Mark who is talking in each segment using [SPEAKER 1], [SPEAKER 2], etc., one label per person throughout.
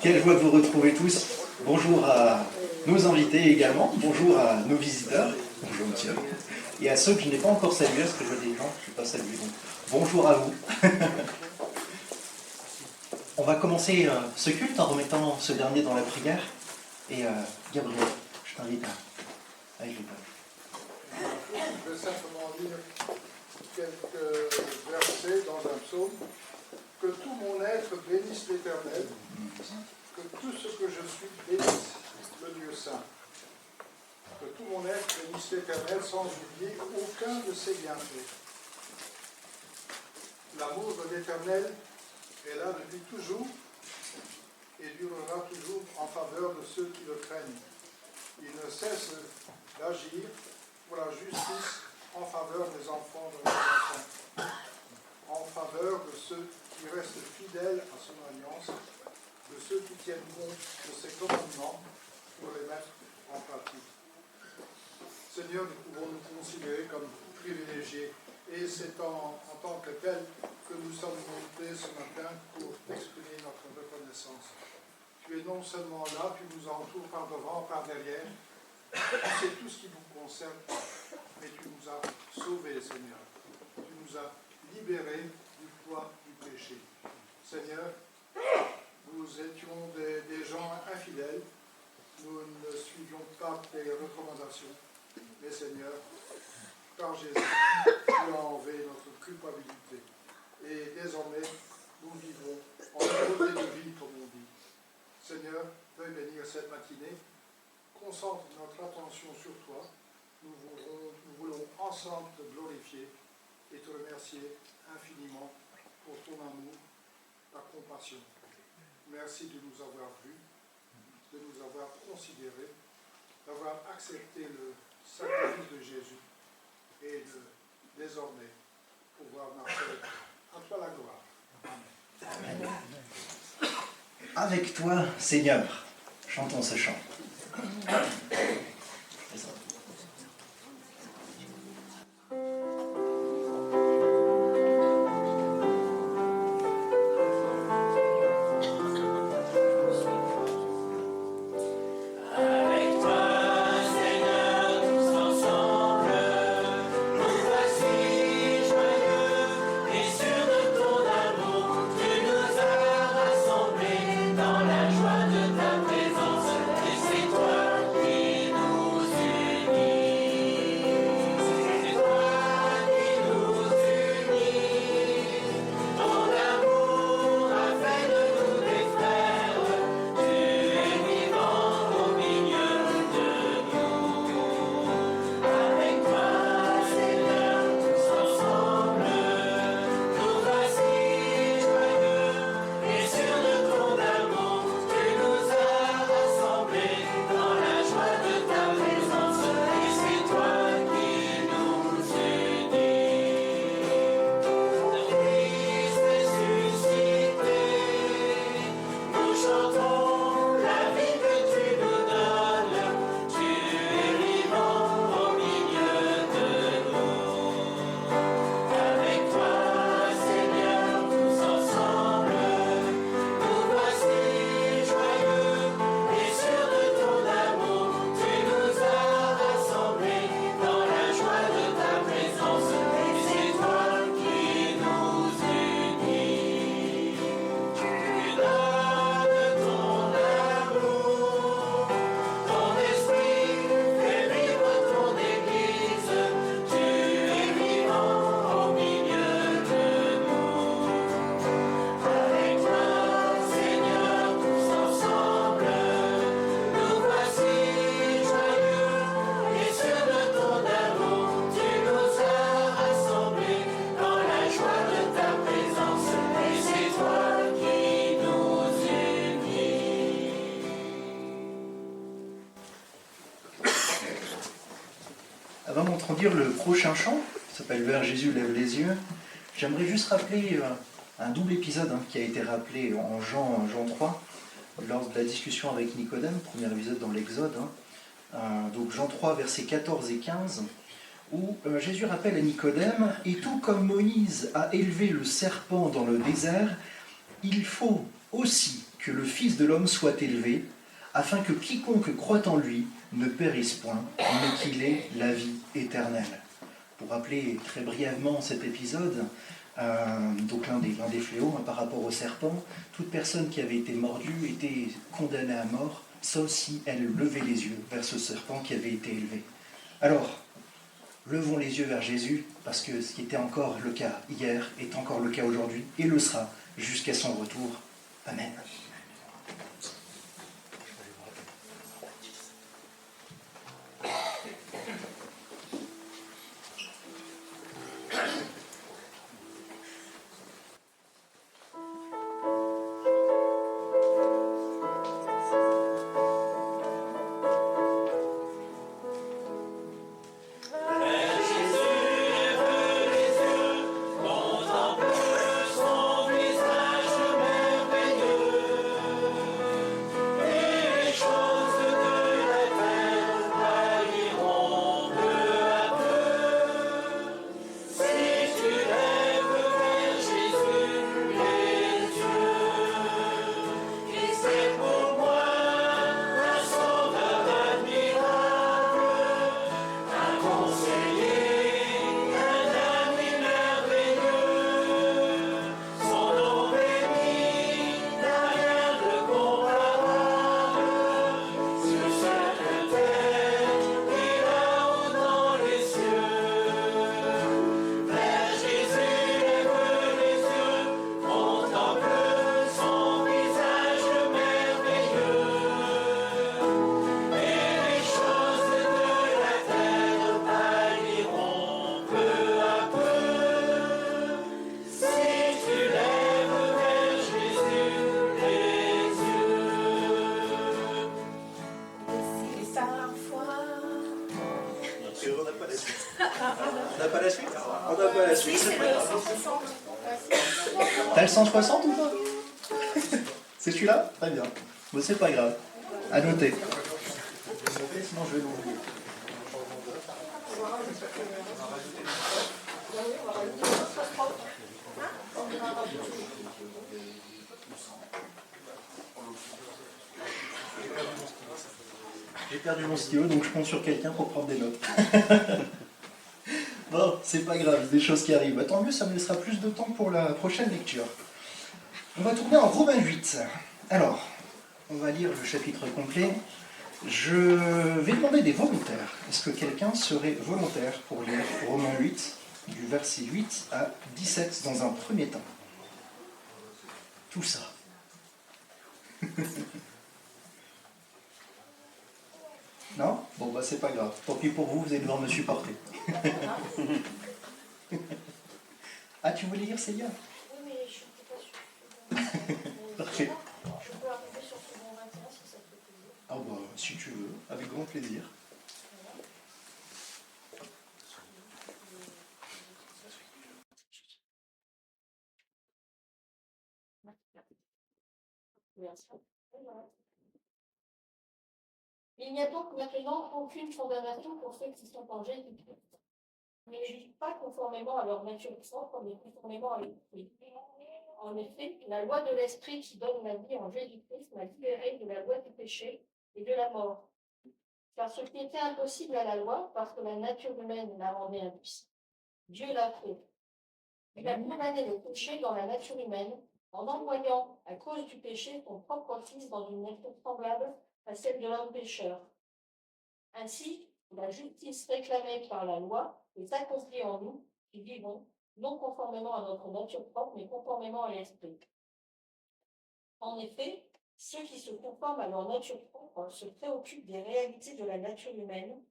[SPEAKER 1] Quelle joie de vous retrouver tous. Bonjour à nos invités également. Bonjour à nos visiteurs. Bonjour monsieur. Et à ceux que je n'ai pas encore salués, parce que je vois des gens que je n'ai pas salués. Donc, bonjour à vous. On va commencer ce culte en remettant ce dernier dans la prière. Et Gabriel, je t'invite à avec les pages.
[SPEAKER 2] Je vais simplement lire quelques versets dans un psaume. Que tout mon être bénisse l'Éternel, que tout ce que je suis bénisse le Dieu saint. Que tout mon être bénisse l'Éternel sans oublier aucun de ses bienfaits. L'amour de l'Éternel est là depuis toujours et durera toujours en faveur de ceux qui le craignent. Il ne cesse d'agir pour la justice en faveur des enfants de l'enfant, en faveur de ceux qui restent fidèles à son alliance, de ceux qui tiennent compte de ses commandements pour les mettre en pratique. Seigneur, nous pouvons nous considérer comme privilégiés, et c'est en tant que tel que nous sommes montés ce matin pour exprimer notre reconnaissance. Tu es non seulement là, tu nous entoures par devant, par derrière, tu sais tout ce qui nous concerne, mais tu nous as sauvés, Seigneur. Tu nous as libérés du poids du péché. Seigneur, nous étions des gens infidèles, nous ne suivions pas tes recommandations, mais Seigneur, par Jésus, tu as enlevé notre culpabilité. Et désormais, nous vivons en beauté de vie, comme on dit. Seigneur, veuille bénir cette matinée, concentre notre attention sur toi. Nous voulons ensemble te glorifier et te remercier infiniment pour ton amour, ta compassion. Merci de nous avoir vus, de nous avoir considérés, d'avoir accepté le sacrifice de Jésus et de désormais pouvoir marcher à toi la gloire. Amen.
[SPEAKER 1] Amen. Avec toi, Seigneur, chantons ce chant. Avant d'introduire le prochain chant, qui s'appelle Vers Jésus lève les yeux, j'aimerais juste rappeler un double épisode qui a été rappelé en Jean 3, lors de la discussion avec Nicodème, premier épisode dans l'Exode, donc Jean 3, versets 14 et 15, où Jésus rappelle à Nicodème « Et tout comme Moïse a élevé le serpent dans le désert, il faut aussi que le Fils de l'homme soit élevé, afin que quiconque croit en lui ne périsse point, mais qu'il ait la vie éternelle. Pour rappeler très brièvement cet épisode, donc l'un des fléaux par rapport au serpent, toute personne qui avait été mordue était condamnée à mort, sauf si elle levait les yeux vers ce serpent qui avait été élevé. Alors, levons les yeux vers Jésus, parce que ce qui était encore le cas hier est encore le cas aujourd'hui, et le sera jusqu'à son retour. Amen. T'as le 160 ou pas? C'est celui-là? Très bien. Bon, c'est pas grave. À noter. Sinon, je vais l'oublier. J'ai perdu mon stylo, donc je compte sur quelqu'un pour prendre des notes. Bon, c'est pas grave, des choses qui arrivent. Tant mieux, ça me laissera plus de temps pour la prochaine lecture. On va tourner en Romains 8. Alors, on va lire le chapitre complet. Je vais demander des volontaires. Est-ce que quelqu'un serait volontaire pour lire Romains 8, du verset 8 à 17 dans un premier temps? Tout ça. Non? Bon, bah c'est pas grave. Tant pis pour vous, vous allez devoir me supporter. Ah, tu voulais lire Célia?
[SPEAKER 3] Oui, mais je ne suis pas sûre.
[SPEAKER 1] Parfait.
[SPEAKER 3] Je peux arriver sur ce bon 21 si ça te fait plaisir.
[SPEAKER 1] Ah bah, si tu veux, avec grand plaisir.
[SPEAKER 3] Merci. Il n'y a donc maintenant aucune condamnation pour ceux qui sont en Jésus-Christ. Ils ne vivent pas conformément à leur nature propre, mais conformément à l'esprit. En effet, la loi de l'esprit qui donne la vie en Jésus-Christ m'a libéré de la loi du péché et de la mort. Car ce qui était impossible à la loi, parce que la nature humaine la rendait impossible, Dieu l'a fait. Il a condamné le péché dans la nature humaine en envoyant, à cause du péché, son propre Fils dans une nature semblable à celle de l'homme pécheur. Ainsi, la justice réclamée par la loi est accomplie en nous qui vivons, non conformément à notre nature propre, mais conformément à l'esprit. En effet, ceux qui se conforment à leur nature propre se préoccupent des réalités de la nature humaine,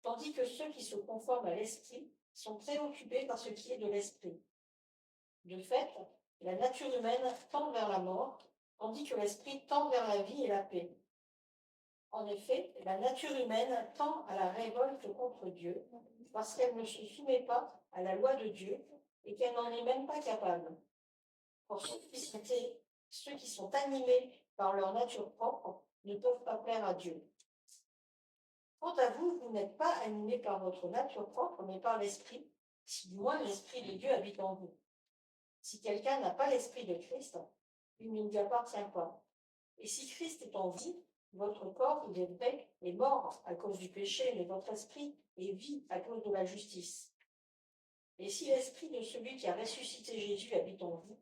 [SPEAKER 3] tandis que ceux qui se conforment à l'esprit sont préoccupés par ce qui est de l'esprit. De fait, la nature humaine tend vers la mort, tandis que l'esprit tend vers la vie et la paix. En effet, la nature humaine tend à la révolte contre Dieu, parce qu'elle ne se soumet pas à la loi de Dieu et qu'elle n'en est même pas capable. Pour ceux qui sont animés par leur nature propre ne peuvent pas plaire à Dieu. Quant à vous, vous n'êtes pas animés par votre nature propre, mais par l'esprit, si du moins l'esprit de Dieu habite en vous. Si quelqu'un n'a pas l'esprit de Christ, il ne lui appartient pas. Et si Christ est en vie, votre corps, il est vrai, est mort à cause du péché, mais votre esprit est vie à cause de la justice. Et si l'esprit de celui qui a ressuscité Jésus habite en vous,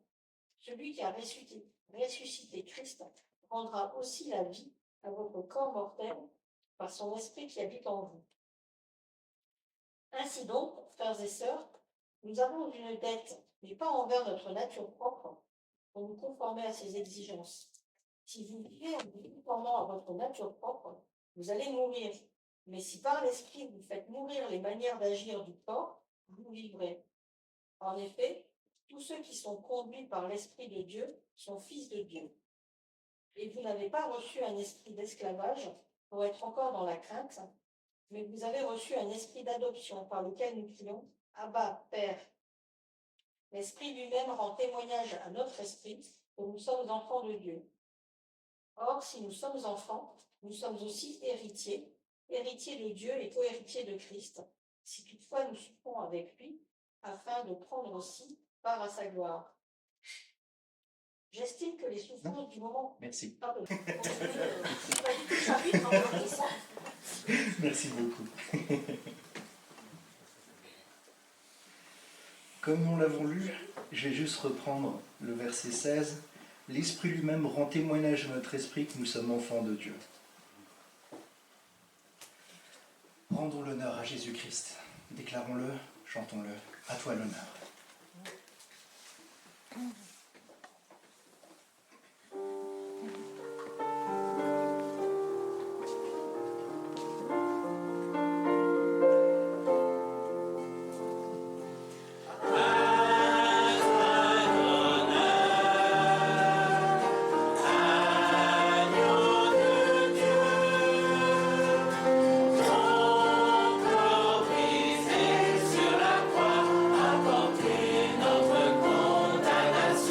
[SPEAKER 3] celui qui a ressuscité Christ rendra aussi la vie à votre corps mortel par son esprit qui habite en vous. Ainsi donc, frères et sœurs, nous avons une dette, mais pas envers notre nature propre, pour nous conformer à ses exigences. Si vous vivez en vous conformant à votre nature propre, vous allez mourir. Mais si par l'esprit vous faites mourir les manières d'agir du corps, vous vivrez. En effet, tous ceux qui sont conduits par l'Esprit de Dieu sont fils de Dieu. Et vous n'avez pas reçu un esprit d'esclavage pour être encore dans la crainte, mais vous avez reçu un esprit d'adoption par lequel nous crions « Abba, Père ». L'Esprit lui-même rend témoignage à notre esprit que nous sommes enfants de Dieu. Or, si nous sommes enfants, nous sommes aussi héritiers, héritiers de Dieu et co-héritiers de Christ, si toutefois nous souffrons avec lui, afin de prendre aussi part à sa gloire. J'estime que les souffrances du moment...
[SPEAKER 1] Merci.
[SPEAKER 3] Pardon. Chapitre,
[SPEAKER 1] Merci beaucoup. Comme nous l'avons lu, je vais juste reprendre le verset 16. L'Esprit lui-même rend témoignage à notre esprit que nous sommes enfants de Dieu. Rendons l'honneur à Jésus-Christ. Déclarons-le, chantons-le. À toi l'honneur.
[SPEAKER 4] Sur la croix, a porté notre condamnation.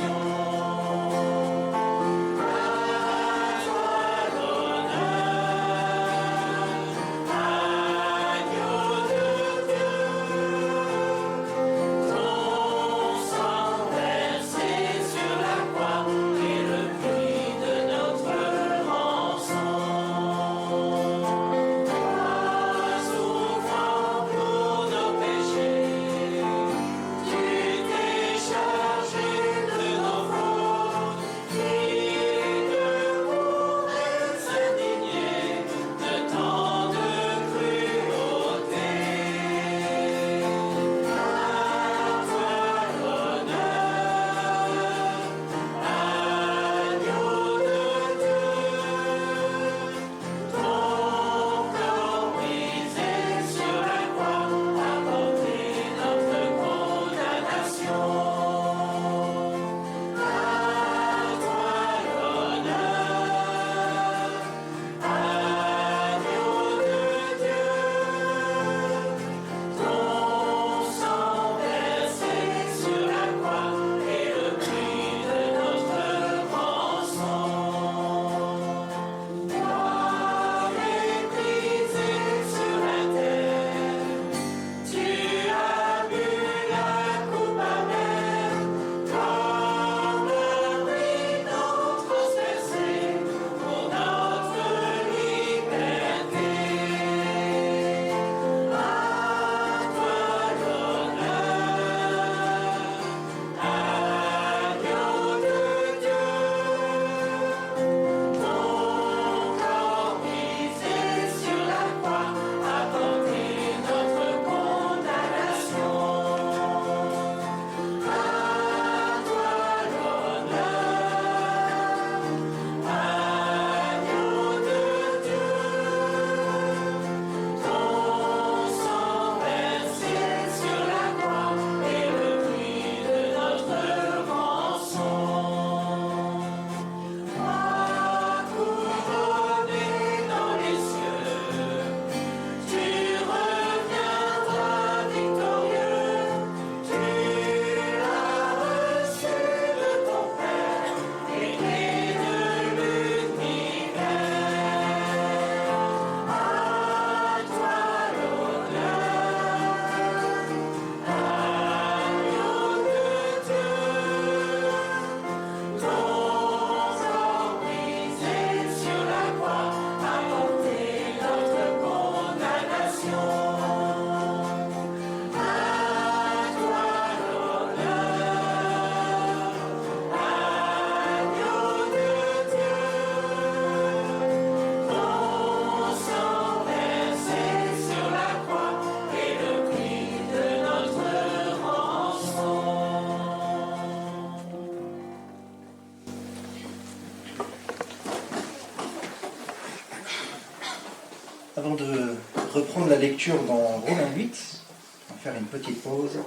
[SPEAKER 1] reprendre la lecture dans Romains 8. On va faire une petite pause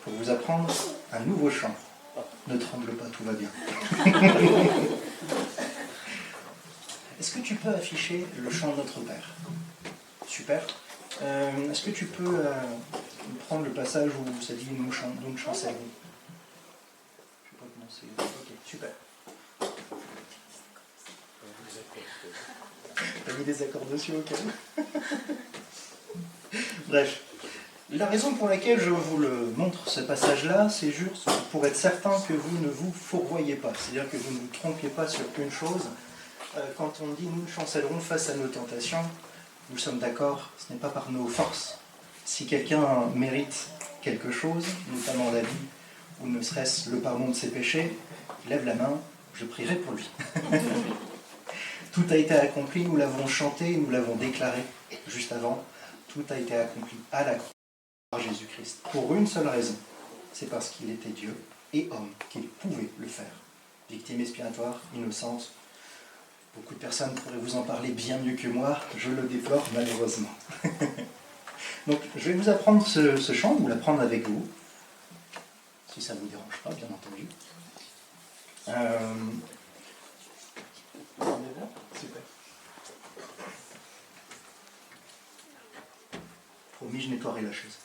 [SPEAKER 1] pour vous apprendre un nouveau chant. Ne tremble pas, tout va bien. Est-ce que tu peux afficher le chant de notre Père? Super. Est-ce que tu peux prendre le passage où ça dit « Nous chancelons ». Je ne sais pas comment c'est. Ok, super. T'as mis des accords dessus au calme. Bref. La raison pour laquelle je vous le montre, ce passage-là, c'est juste pour être certain que vous ne vous fourvoyez pas. C'est-à-dire que vous ne vous trompiez pas sur une chose. Quand on dit « nous chancellerons face à nos tentations », nous sommes d'accord, ce n'est pas par nos forces. Si quelqu'un mérite quelque chose, notamment la vie, ou ne serait-ce le pardon de ses péchés, lève la main, je prierai pour lui. Tout a été accompli, nous l'avons chanté, nous l'avons déclaré juste avant. Tout a été accompli à la croix par Jésus-Christ. Pour une seule raison, c'est parce qu'il était Dieu et homme, qu'il pouvait le faire. Victime expiatoire, innocente. Beaucoup de personnes pourraient vous en parler bien mieux que moi, je le déplore malheureusement. Donc je vais vous apprendre ce chant, vous l'apprendre avec vous, si ça ne vous dérange pas, bien entendu. Super. Promis, je nettoierai la chaise.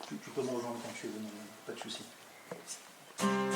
[SPEAKER 1] Tu peux me rejoindre quand tu veux, non, pas de souci.
[SPEAKER 4] Aujourd'hui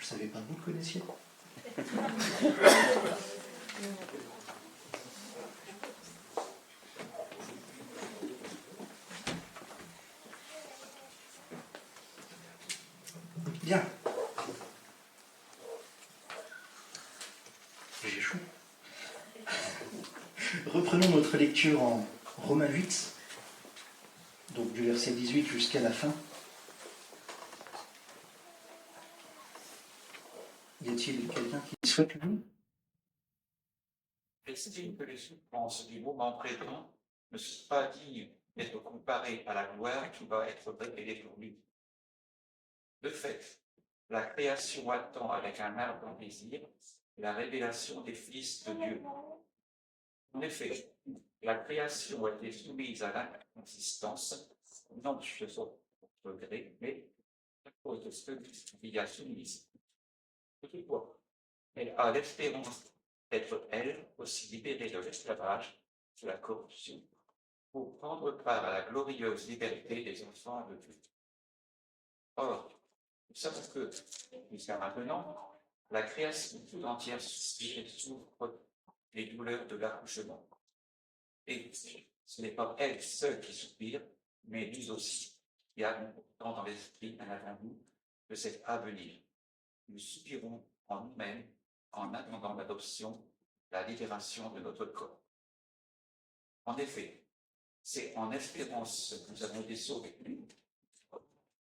[SPEAKER 1] savais pas que vous le connaissiez. Bien. J'ai chaud. Reprenons notre lecture en Romains 8, donc du verset 18 jusqu'à la fin. Y a-t-il quelqu'un qui souhaite le lire?
[SPEAKER 4] Estime que les souffrances du moment présent ne sont pas dignes d'être comparées à la gloire qui va être révélée pour lui. De fait, la création attend avec un ardent désir la révélation des fils de Dieu. En effet, la création a été soumise à l'inconsistance, non de son gré, mais à cause de ceux qui y a soumise. Toutefois, elle a l'espérance d'être, elle, aussi libérée de l'esclavage, de la corruption, pour prendre part à la glorieuse liberté des enfants de Dieu. Or, nous savons que, jusqu'à maintenant, la création tout entière souffre des douleurs de l'accouchement. Et ce n'est pas elle seule qui soupire, mais nous aussi, qui avons pourtant dans l'esprit un avant-nous de cet avenir. Nous soupirons en nous-mêmes en attendant l'adoption, la libération de notre corps. En effet, c'est en espérance que nous avons été sauvés.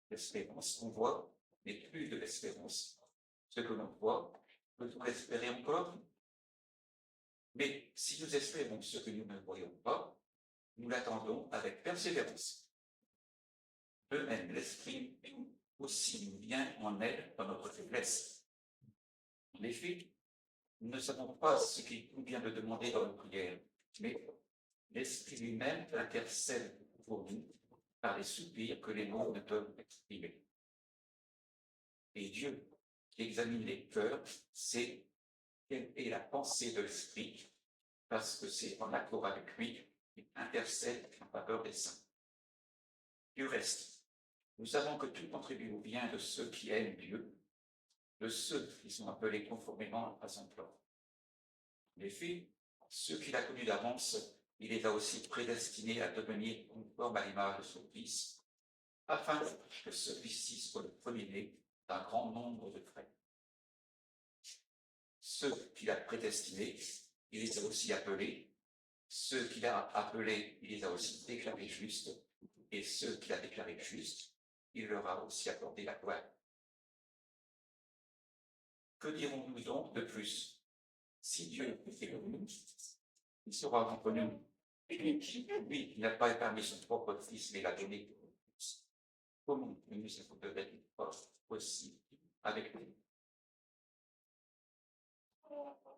[SPEAKER 4] L'espérance qu'on voit n'est plus de l'espérance. Ce que l'on voit, peut-on l'espérer encore? Mais si nous espérons ce que nous ne voyons pas, nous l'attendons avec persévérance. De même, l'esprit aussi nous vient en aide dans notre faiblesse. En effet, nous ne savons pas ce qu'il convient de demander dans nos prières, mais l'Esprit lui-même intercède pour nous par les soupirs que les mots ne peuvent exprimer. Et Dieu, qui examine les cœurs, sait quelle est la pensée de l'Esprit, parce que c'est en accord avec lui qu'il intercède en faveur des saints. Du reste, nous savons que tout contribue au bien de ceux qui aiment Dieu, de ceux qui sont appelés conformément à son plan. En effet, ceux qu'il a connus d'avance, il les a aussi prédestinés à devenir conformes à l'image de son Fils, afin que celui-ci soit le premier-né d'un grand nombre de frères. Ceux qu'il a prédestinés, il les a aussi appelés. Ceux qu'il a appelés, il les a aussi déclarés justes. Et ceux qu'il a déclarés justes, il leur a aussi accordé la gloire. Que dirons-nous donc de plus? Si Dieu est pour nous, il sera contre nous. Oui, il n'a pas épargné son propre Fils, mais l'a donné pour nous tous. Comment nous devrions pas aussi avec lui?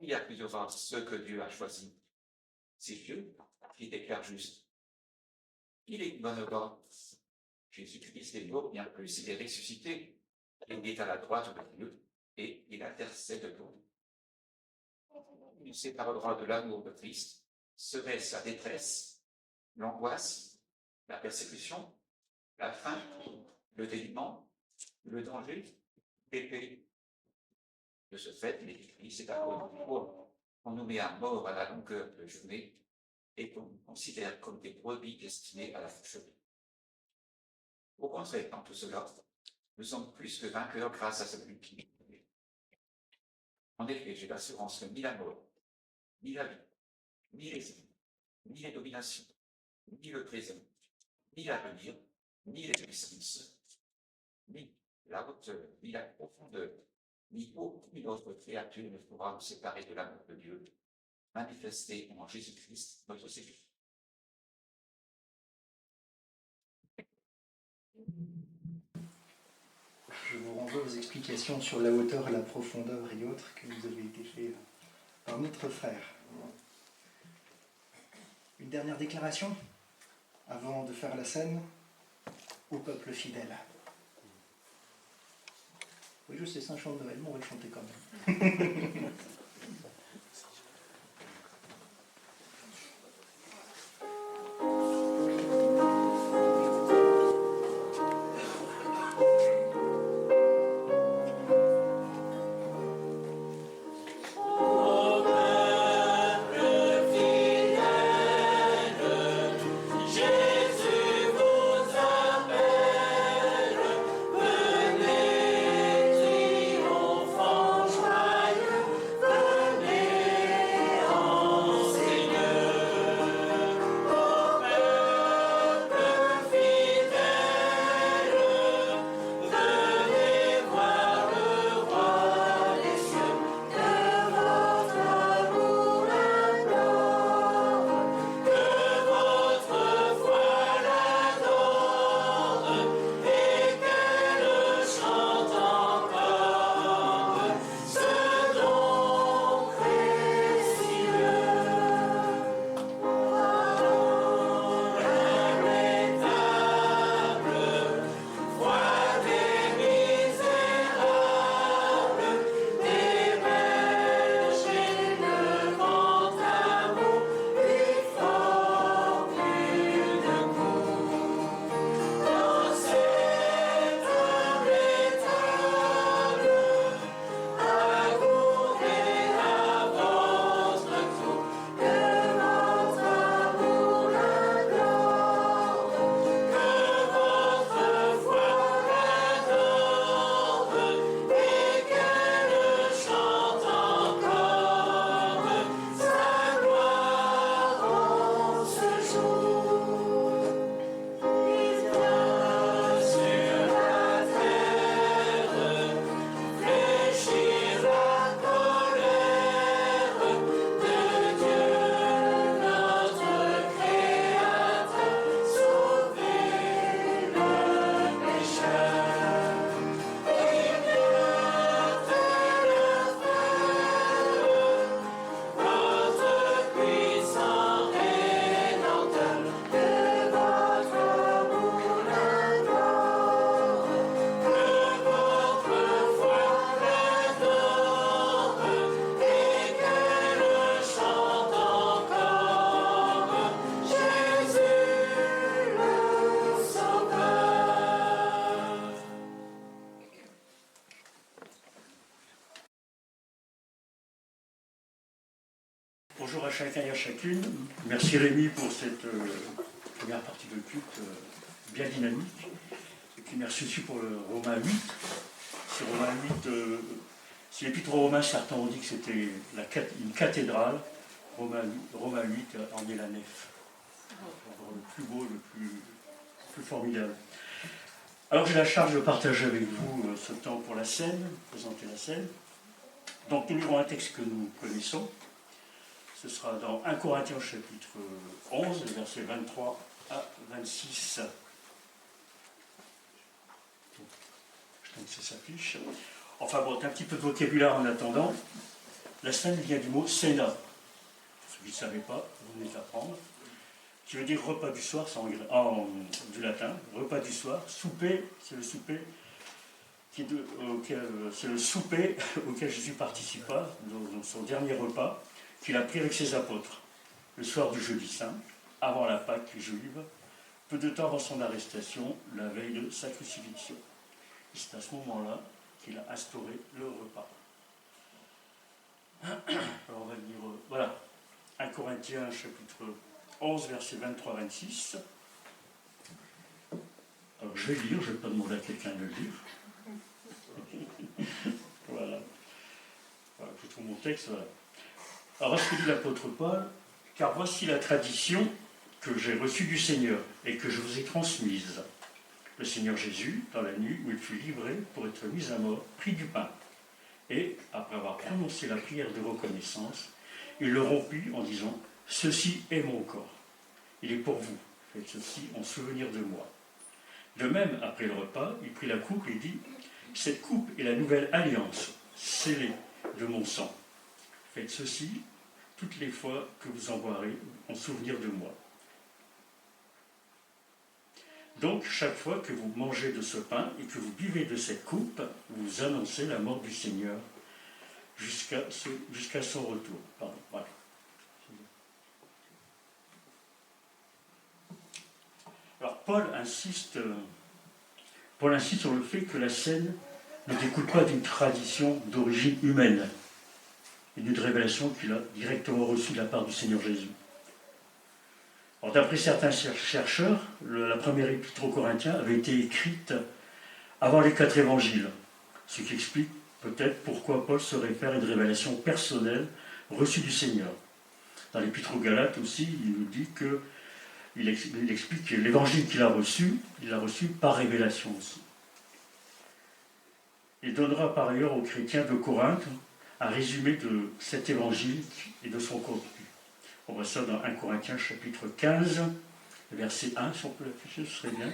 [SPEAKER 4] Il y a plusieurs fois ceux que Dieu a choisis. C'est Dieu qui déclare juste. Il est donnera. Jésus-Christ est mort, bien plus, il est ressuscité. Il est à la droite de Dieu et il intercède pour nous. Il nous séparera de l'amour de Christ. Serait-ce la détresse, l'angoisse, la persécution, la faim, le délitement, le danger, l'épée? De ce fait, il est écrit, c'est à cause du pauvre qu'on nous met à mort à la longueur de journée et qu'on nous considère comme des brebis destinées à la faucherie. Au contraire, dans tout cela, nous sommes plus que vainqueurs grâce à celui qui nous aime. En effet, j'ai l'assurance que ni la mort, ni la vie, ni les vies, ni les dominations, ni le présent, ni l'avenir, ni les puissances, ni la hauteur, ni la profondeur, ni aucune autre créature ne pourra nous séparer de l'amour de Dieu, manifesté en Jésus-Christ, notre Seigneur.
[SPEAKER 1] Je vous renvoie aux explications sur la hauteur, la profondeur et autres que vous avez été fait par notre frère. Une dernière déclaration avant de faire la scène au peuple fidèle. Oui, je sais, c'est un chant de Noël, mais on va le chanter quand même.
[SPEAKER 5] chacun et à chacune. Merci Rémi pour cette première partie de culte bien dynamique. Et puis merci aussi pour le Romain 8. C'est Romain 8, c'est l'épître aux Romains, certains ont dit que c'était une cathédrale. Romain 8 en est la nef. Le plus beau, le plus formidable. Alors j'ai la charge de partager avec vous ce temps pour la scène, présenter la scène. Donc nous lirons un texte que nous connaissons. Ce sera dans 1 Corinthiens chapitre 11, versets 23 à 26. Je pense que ça s'affiche. Enfin bon, un petit peu de vocabulaire en attendant. La scène vient du mot Sénat. Pour ceux qui ne savaient pas, vous venez d'apprendre. Qui veut dire repas du soir, c'est du latin. Repas du soir. Souper, c'est le souper auquel Jésus participa dans son dernier repas qu'il a pris avec ses apôtres, le soir du jeudi saint, avant la Pâque juive, peu de temps avant son arrestation, la veille de sa crucifixion. Et c'est à ce moment-là qu'il a instauré le repas. Alors on va lire, voilà, 1 Corinthiens chapitre 11, versets 23-26. Alors je vais lire, je ne vais pas demander à quelqu'un de le lire. Voilà. Je trouve mon texte, voilà. Alors, ce que dit l'apôtre Paul, car voici la tradition que j'ai reçue du Seigneur et que je vous ai transmise. Le Seigneur Jésus, dans la nuit où il fut livré pour être mis à mort, prit du pain. Et, après avoir prononcé la prière de reconnaissance, il le rompit en disant, « Ceci est mon corps. Il est pour vous. Faites ceci en souvenir de moi. » De même, après le repas, il prit la coupe et dit, « Cette coupe est la nouvelle alliance, scellée de mon sang. Faites ceci toutes les fois que vous en boirez en souvenir de moi. » Donc, chaque fois que vous mangez de ce pain et que vous buvez de cette coupe, vous annoncez la mort du Seigneur jusqu'à son retour. Pardon, voilà. Alors, Paul insiste sur le fait que la scène ne découle pas d'une tradition d'origine humaine, et d'une révélation qu'il a directement reçue de la part du Seigneur Jésus. Alors, d'après certains chercheurs, la première épître aux Corinthiens avait été écrite avant les 4 évangiles, ce qui explique peut-être pourquoi Paul se réfère à une révélation personnelle reçue du Seigneur. Dans l'épître aux Galates aussi, il nous dit il explique que l'évangile qu'il a reçu, il l'a reçu par révélation aussi. Il donnera par ailleurs aux chrétiens de Corinthe un résumé de cet évangile et de son contenu. On voit ça dans 1 Corinthiens chapitre 15, verset 1, si on peut l'afficher, ce serait bien.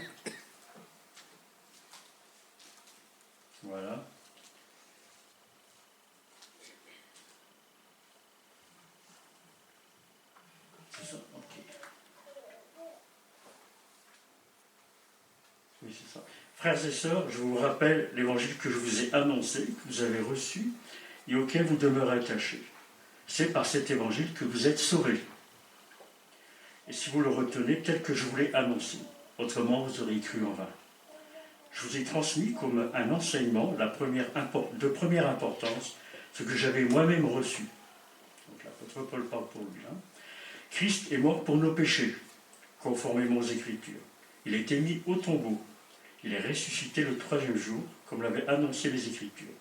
[SPEAKER 5] Voilà. C'est ça, ok. Oui, c'est ça. Frères et sœurs, je vous rappelle l'évangile que je vous ai annoncé, que vous avez reçu, et auquel vous demeurez attachés. C'est par cet évangile que vous êtes sauvés. Et si vous le retenez tel que je vous l'ai annoncé, autrement vous auriez cru en vain. Je vous ai transmis comme un enseignement de première importance ce que j'avais moi-même reçu. Donc l'apôtre Paul parle pour lui. Christ est mort pour nos péchés, conformément aux Écritures. Il a été mis au tombeau. Il est ressuscité le 3e jour, comme l'avaient annoncé les Écritures.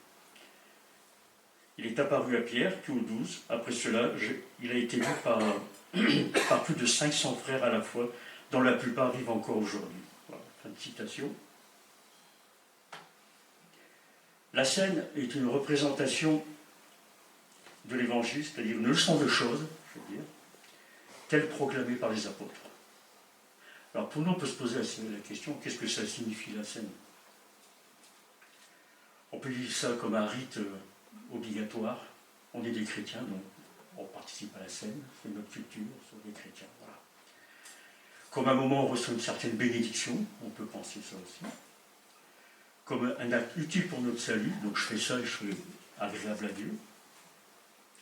[SPEAKER 5] Il est apparu à Pierre, puis aux 12. Après cela, il a été vu par plus de 500 frères à la fois, dont la plupart vivent encore aujourd'hui. Voilà, fin de citation. La scène est une représentation de l'Évangile, c'est-à-dire une leçon de choses, je veux dire, telle proclamée par les apôtres. Alors pour nous, on peut se poser la question, qu'est-ce que ça signifie la scène? On peut vivre ça comme un rite obligatoire. On est des chrétiens, donc on participe à la scène, c'est notre culture, on est des chrétiens. Voilà. Comme un moment où on reçoit une certaine bénédiction, on peut penser ça aussi. Comme un acte utile pour notre salut, donc je fais ça et je suis agréable à Dieu.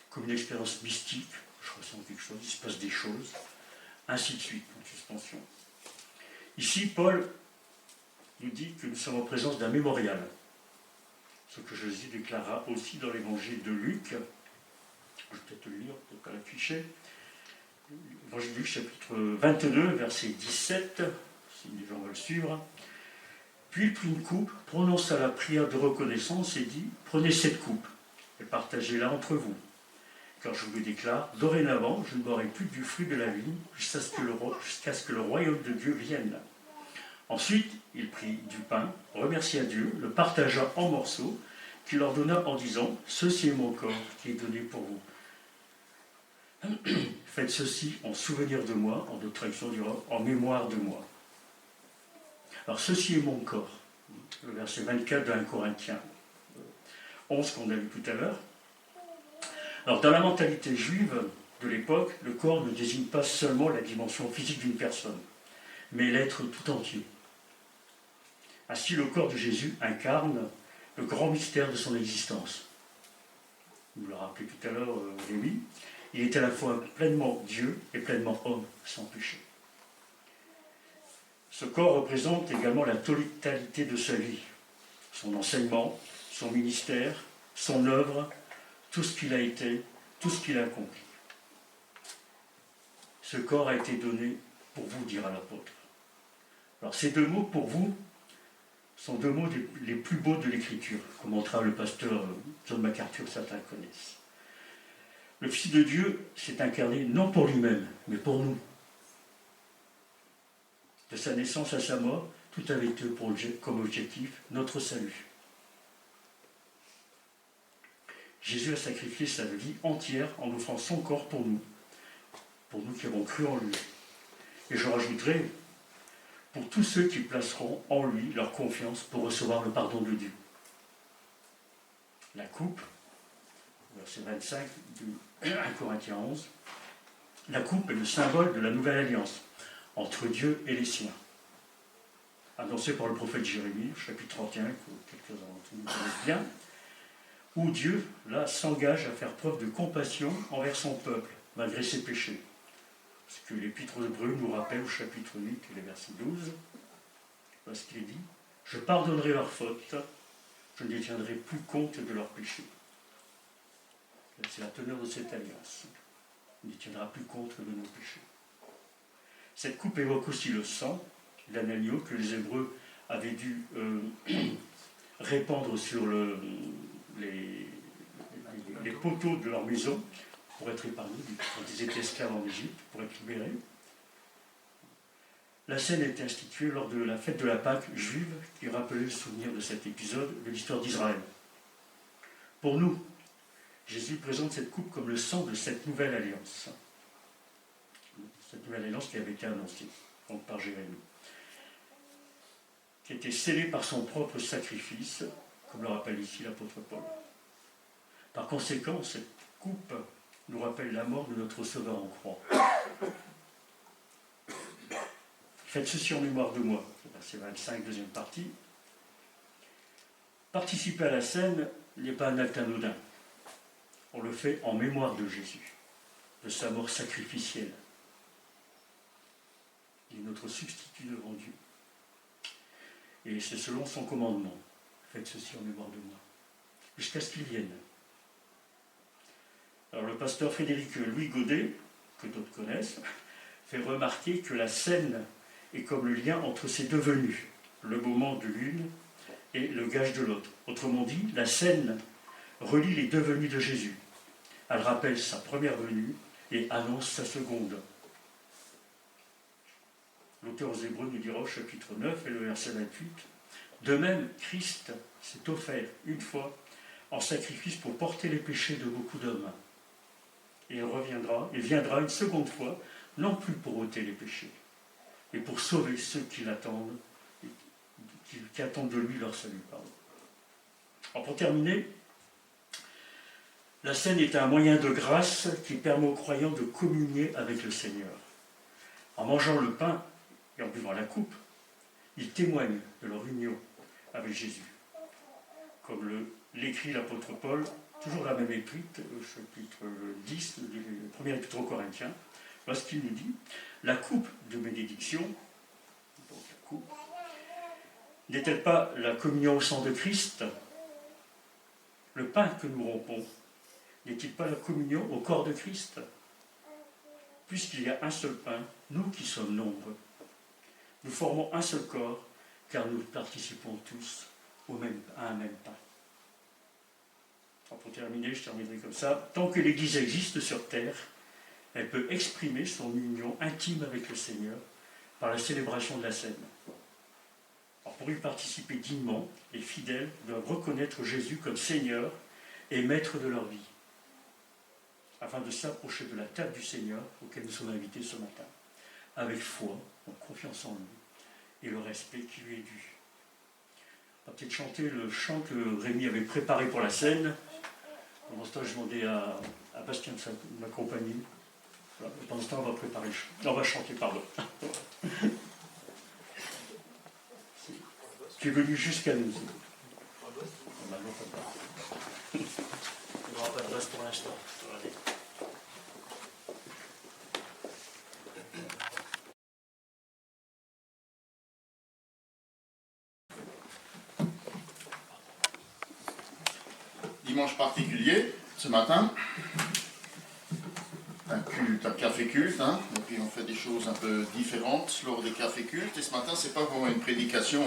[SPEAKER 5] Comme une expérience mystique, je ressens quelque chose, il se passe des choses, ainsi de suite, en suspension. Ici, Paul nous dit que nous sommes en présence d'un mémorial, ce que Jésus déclara aussi dans l'évangile de Luc. Je vais peut-être le lire, peut-être pas l'afficher. Évangile de Luc, chapitre 22, verset 17, si les gens veulent suivre. Puis il prit une coupe, prononça la prière de reconnaissance et dit « Prenez cette coupe et partagez-la entre vous. Car je vous déclare, dorénavant, je ne boirai plus du fruit de la vigne jusqu'à ce que le royaume de Dieu vienne. » Ensuite, il prit du pain, remercia Dieu, le partagea en morceaux, qu'il leur donna en disant « Ceci est mon corps qui est donné pour vous. Faites ceci en souvenir de moi, en d'autres traductions dira en mémoire de moi. » Alors, ceci est mon corps. Le verset 24 de 1 Corinthiens 11 qu'on a lu tout à l'heure. Alors, dans la mentalité juive de l'époque, le corps ne désigne pas seulement la dimension physique d'une personne, mais l'être tout entier. Ainsi, le corps de Jésus incarne le grand mystère de son existence. Vous le rappelez tout à l'heure, Rémi, il est à la fois pleinement Dieu et pleinement homme, sans péché. Ce corps représente également la totalité de sa vie, son enseignement, son ministère, son œuvre, tout ce qu'il a été, tout ce qu'il a accompli. Ce corps a été donné pour vous, dira l'apôtre. Alors ces deux mots, pour vous, sont deux mots les plus beaux de l'Écriture, commentera le pasteur John MacArthur, certains connaissent. Le Fils de Dieu s'est incarné non pour lui-même, mais pour nous. De sa naissance à sa mort, tout avait été comme objectif notre salut. Jésus a sacrifié sa vie entière en offrant son corps pour nous qui avons cru en lui. Et je rajouterai, pour tous ceux qui placeront en lui leur confiance pour recevoir le pardon de Dieu. La coupe, verset 25 de 1 Corinthiens 11, la coupe est le symbole de la nouvelle alliance entre Dieu et les siens. Annoncé par le prophète Jérémie, chapitre 31, que quelques-uns d'entre nous connaissent bien, où Dieu, là, s'engage à faire preuve de compassion envers son peuple, malgré ses péchés. Ce que l'Épître aux Hébreux nous rappelle au chapitre 8 et le verset 12, parce qu'il est dit « Je pardonnerai leurs fautes, je ne tiendrai plus compte de leurs péchés. » C'est la teneur de cette alliance. On ne tiendra plus compte de nos péchés. Cette coupe évoque aussi le sang d'un agneau que les Hébreux avaient dû répandre sur les poteaux de leur maison pour être épargnés quand ils étaient esclaves en Égypte, pour être libérés. La scène a été instituée lors de la fête de la Pâque juive qui rappelait le souvenir de cet épisode de l'histoire d'Israël. Pour nous, Jésus présente cette coupe comme le sang de cette nouvelle alliance. Cette nouvelle alliance qui avait été annoncée donc par Jérémie, qui était scellée par son propre sacrifice, comme le rappelle ici l'apôtre Paul. Par conséquent, cette coupe nous rappelle la mort de notre Sauveur en croix. Faites ceci en mémoire de moi, verset 25, deuxième partie. Participer à la scène n'est pas un acte anodin. On le fait en mémoire de Jésus, de sa mort sacrificielle. Il est notre substitut devant Dieu. Et c'est selon son commandement. Faites ceci en mémoire de moi, jusqu'à ce qu'il vienne. Alors le pasteur Frédéric Louis Godet, que d'autres connaissent, fait remarquer que la scène est comme le lien entre ces deux venues, le moment de l'une et le gage de l'autre. Autrement dit, la scène relie les deux venues de Jésus. Elle rappelle sa première venue et annonce sa seconde. L'auteur aux Hébreux nous dira au chapitre 9 et le verset 28, « De même, Christ s'est offert une fois en sacrifice pour porter les péchés de beaucoup d'hommes. Et il viendra une seconde fois, non plus pour ôter les péchés, mais pour sauver ceux qui l'attendent, qui attendent de lui leur salut. Alors pour terminer, la scène est un moyen de grâce qui permet aux croyants de communier avec le Seigneur. En mangeant le pain et en buvant la coupe, ils témoignent de leur union avec Jésus. Comme l'écrit l'apôtre Paul, toujours la même épître, au chapitre 10, le premier épître aux Corinthiens, lorsqu'il nous dit « La coupe de bénédiction, donc la coupe, n'est-elle pas la communion au sang de Christ? Le pain que nous rompons, n'est-il pas la communion au corps de Christ? puisqu'il y a un seul pain, nous qui sommes nombreux. Nous formons un seul corps, car nous participons tous à un même pain. Alors pour terminer, je terminerai comme ça. Tant que l'Église existe sur terre, elle peut exprimer son union intime avec le Seigneur par la célébration de la scène. Alors pour y participer dignement, les fidèles doivent reconnaître Jésus comme Seigneur et Maître de leur vie, afin de s'approcher de la table du Seigneur auquel nous sommes invités ce matin, avec foi, en confiance en lui et le respect qui lui est dû. On va peut-être chanter le chant que Rémi avait préparé pour la scène. Pendant ce temps, je demandais à Bastien de m'accompagner. Voilà. Pendant ce temps, on va préparer le chant. On va chanter, pardon. Tu es venu jusqu'à nous. Il n'y aura pas de reste pour l'instant. Allez.
[SPEAKER 6] Dimanche particulier, ce matin, un café-culte, hein, et puis on fait des choses un peu différentes lors des cafés-cultes, et ce matin, c'est pas vraiment une prédication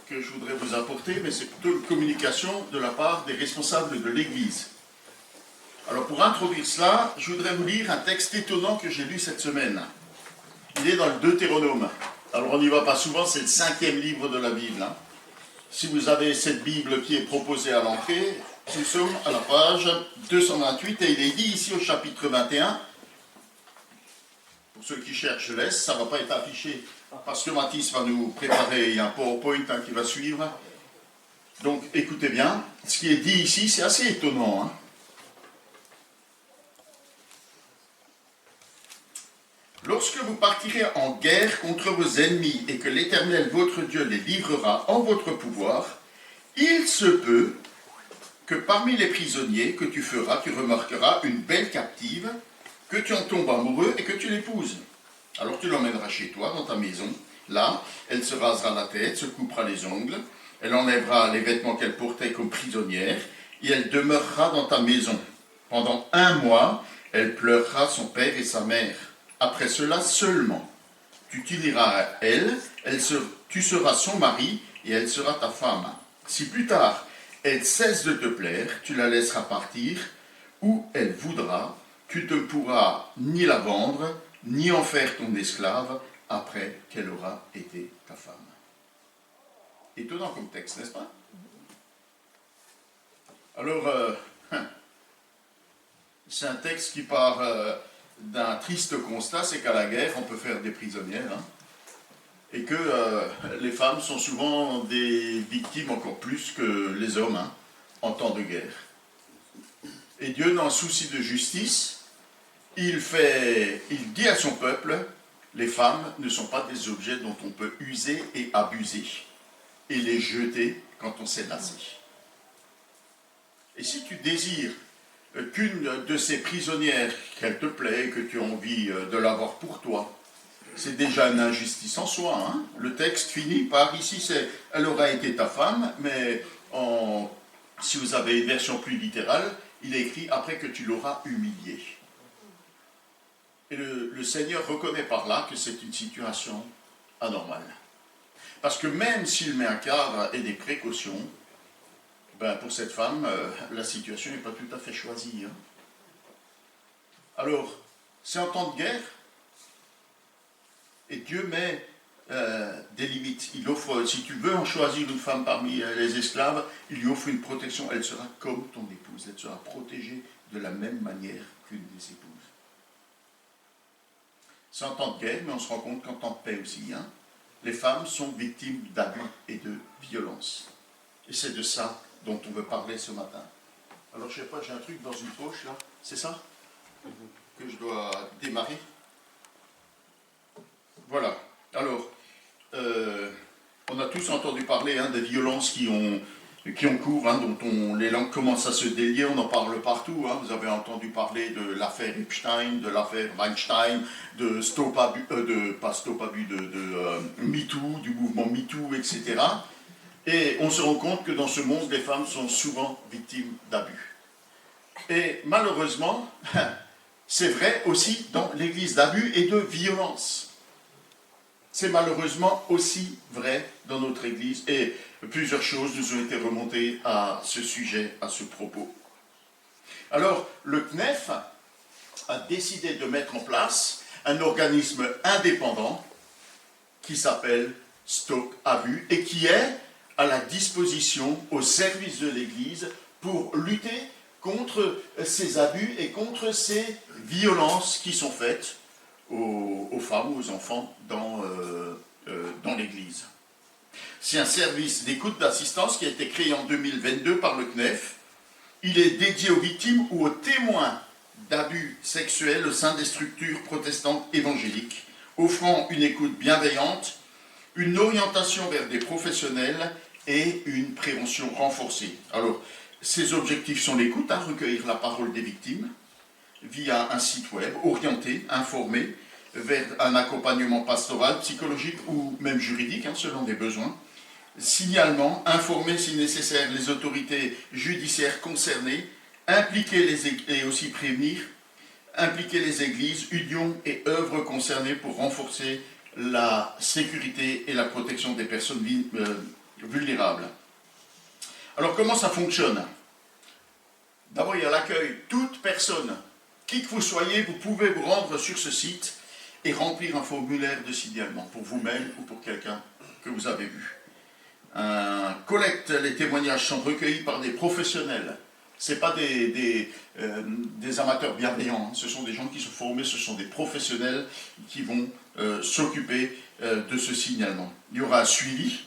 [SPEAKER 6] que je voudrais vous apporter, mais c'est plutôt une communication de la part des responsables de l'Église. Alors pour introduire cela, je voudrais vous lire un texte étonnant que j'ai lu cette semaine. Il est dans le Deutéronome. Alors on n'y va pas souvent, c'est le 5e livre de la Bible. Hein. Si vous avez cette Bible qui est proposée à l'entrée, nous sommes à la page 228 et il est dit ici au chapitre 21, pour ceux qui cherchent, je laisse, ça ne va pas être affiché parce que Mathis va nous préparer, il y a un PowerPoint qui va suivre. Donc écoutez bien, ce qui est dit ici, c'est assez étonnant. Hein. Lorsque vous partirez en guerre contre vos ennemis et que l'Éternel votre Dieu les livrera en votre pouvoir, il se peut que parmi les prisonniers que tu feras, tu remarqueras une belle captive, que tu en tombes amoureux et que tu l'épouses. Alors tu l'emmèneras chez toi, dans ta maison. Là, elle se rasera la tête, se coupera les ongles, elle enlèvera les vêtements qu'elle portait comme prisonnière, et elle demeurera dans ta maison. Pendant 1 mois, elle pleurera son père et sa mère. Après cela seulement, tu t'uniras à elle, tu seras son mari, et elle sera ta femme. Si plus tard, elle cesse de te plaire, tu la laisseras partir, où elle voudra, tu ne pourras ni la vendre, ni en faire ton esclave, après qu'elle aura été ta femme. Étonnant comme texte, n'est-ce pas? Alors, c'est un texte qui part d'un triste constat, c'est qu'à la guerre, on peut faire des prisonnières, hein, et que les femmes sont souvent des victimes encore plus que les hommes en temps de guerre. Et Dieu, dans le souci de justice, il dit à son peuple, les femmes ne sont pas des objets dont on peut user et abuser, et les jeter quand on s'est lassé. Et si tu désires qu'une de ces prisonnières, qu'elle te plaît, que tu as envie de l'avoir pour toi, c'est déjà une injustice en soi. Hein. Le texte finit par, ici, c'est « elle aura été ta femme », mais si vous avez une version plus littérale, il est écrit « après que tu l'auras humiliée ». Et le Seigneur reconnaît par là que c'est une situation anormale. Parce que même s'il met un cadre et des précautions, ben pour cette femme, la situation n'est pas tout à fait choisie. Hein. Alors, c'est en temps de guerre, et Dieu met des limites. Il offre, si tu veux en choisir une femme parmi les esclaves, il lui offre une protection. Elle sera comme ton épouse, elle sera protégée de la même manière qu'une des épouses. C'est en temps de guerre, mais on se rend compte qu'en temps de paix aussi, hein, les femmes sont victimes d'abus et de violences. Et c'est de ça dont on veut parler ce matin. Alors je ne sais pas, j'ai un truc dans une poche là, c'est ça que je dois démarrer. Voilà, alors, on a tous entendu parler des violences qui ont cours, dont les langues commencent à se délier, on en parle partout. Vous avez entendu parler de l'affaire Epstein, de l'affaire Weinstein, de MeToo, du mouvement MeToo, etc. Et on se rend compte que dans ce monde, les femmes sont souvent victimes d'abus. Et malheureusement, c'est vrai aussi dans l'Église d'abus et de violence. C'est malheureusement aussi vrai dans notre Église et plusieurs choses nous ont été remontées à ce sujet, à ce propos. Alors, le CNEF a décidé de mettre en place un organisme indépendant qui s'appelle Stop Abus et qui est à la disposition, au service de l'Église pour lutter contre ces abus et contre ces violences qui sont faites aux femmes ou aux enfants dans l'Église. C'est un service d'écoute d'assistance qui a été créé en 2022 par le CNEF. Il est dédié aux victimes ou aux témoins d'abus sexuels au sein des structures protestantes évangéliques, offrant une écoute bienveillante, une orientation vers des professionnels et une prévention renforcée. Alors, ces objectifs sont l'écoute, recueillir la parole des victimes via un site web orienté, informé, vers un accompagnement pastoral, psychologique ou même juridique, selon des besoins. Signalement, informer si nécessaire les autorités judiciaires concernées, impliquer et aussi prévenir, impliquer les églises, unions et œuvres concernées pour renforcer la sécurité et la protection des personnes vulnérables. Alors comment ça fonctionne? D'abord, il y a l'accueil. Toute personne, qui que vous soyez, vous pouvez vous rendre sur ce site et remplir un formulaire de signalement pour vous-même ou pour quelqu'un que vous avez vu. Collecte, les témoignages sont recueillis par des professionnels. Ce n'est pas des amateurs bienveillants, ce sont des gens qui sont formés, ce sont des professionnels qui vont s'occuper de ce signalement. Il y aura un suivi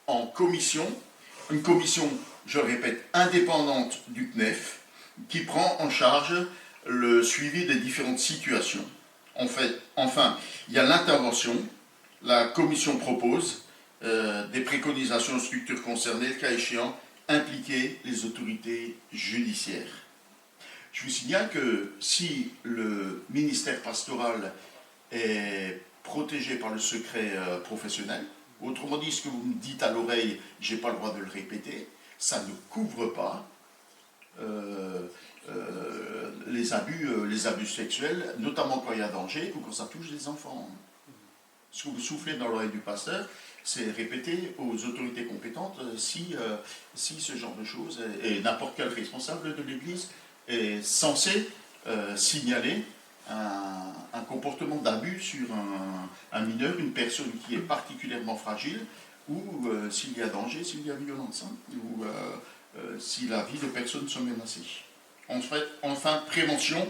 [SPEAKER 6] en commission, une commission, je le répète, indépendante du CNEF, qui prend en charge le suivi des différentes situations. Enfin, il y a l'intervention, la commission propose des préconisations aux structures concernées, le cas échéant, impliquer les autorités judiciaires. Je vous signale que si le ministère pastoral est protégé par le secret professionnel, autrement dit, ce que vous me dites à l'oreille, je n'ai pas le droit de le répéter, ça ne couvre pas les abus sexuels, notamment quand il y a danger ou quand ça touche des enfants. Ce que vous soufflez dans l'oreille du pasteur, c'est répéter aux autorités compétentes si ce genre de choses, et n'importe quel responsable de l'Église est censé signaler un comportement d'abus sur un mineur, une personne qui est particulièrement fragile, ou s'il y a danger, s'il y a violence, ou si la vie de personnes sont menacées. Enfin, prévention.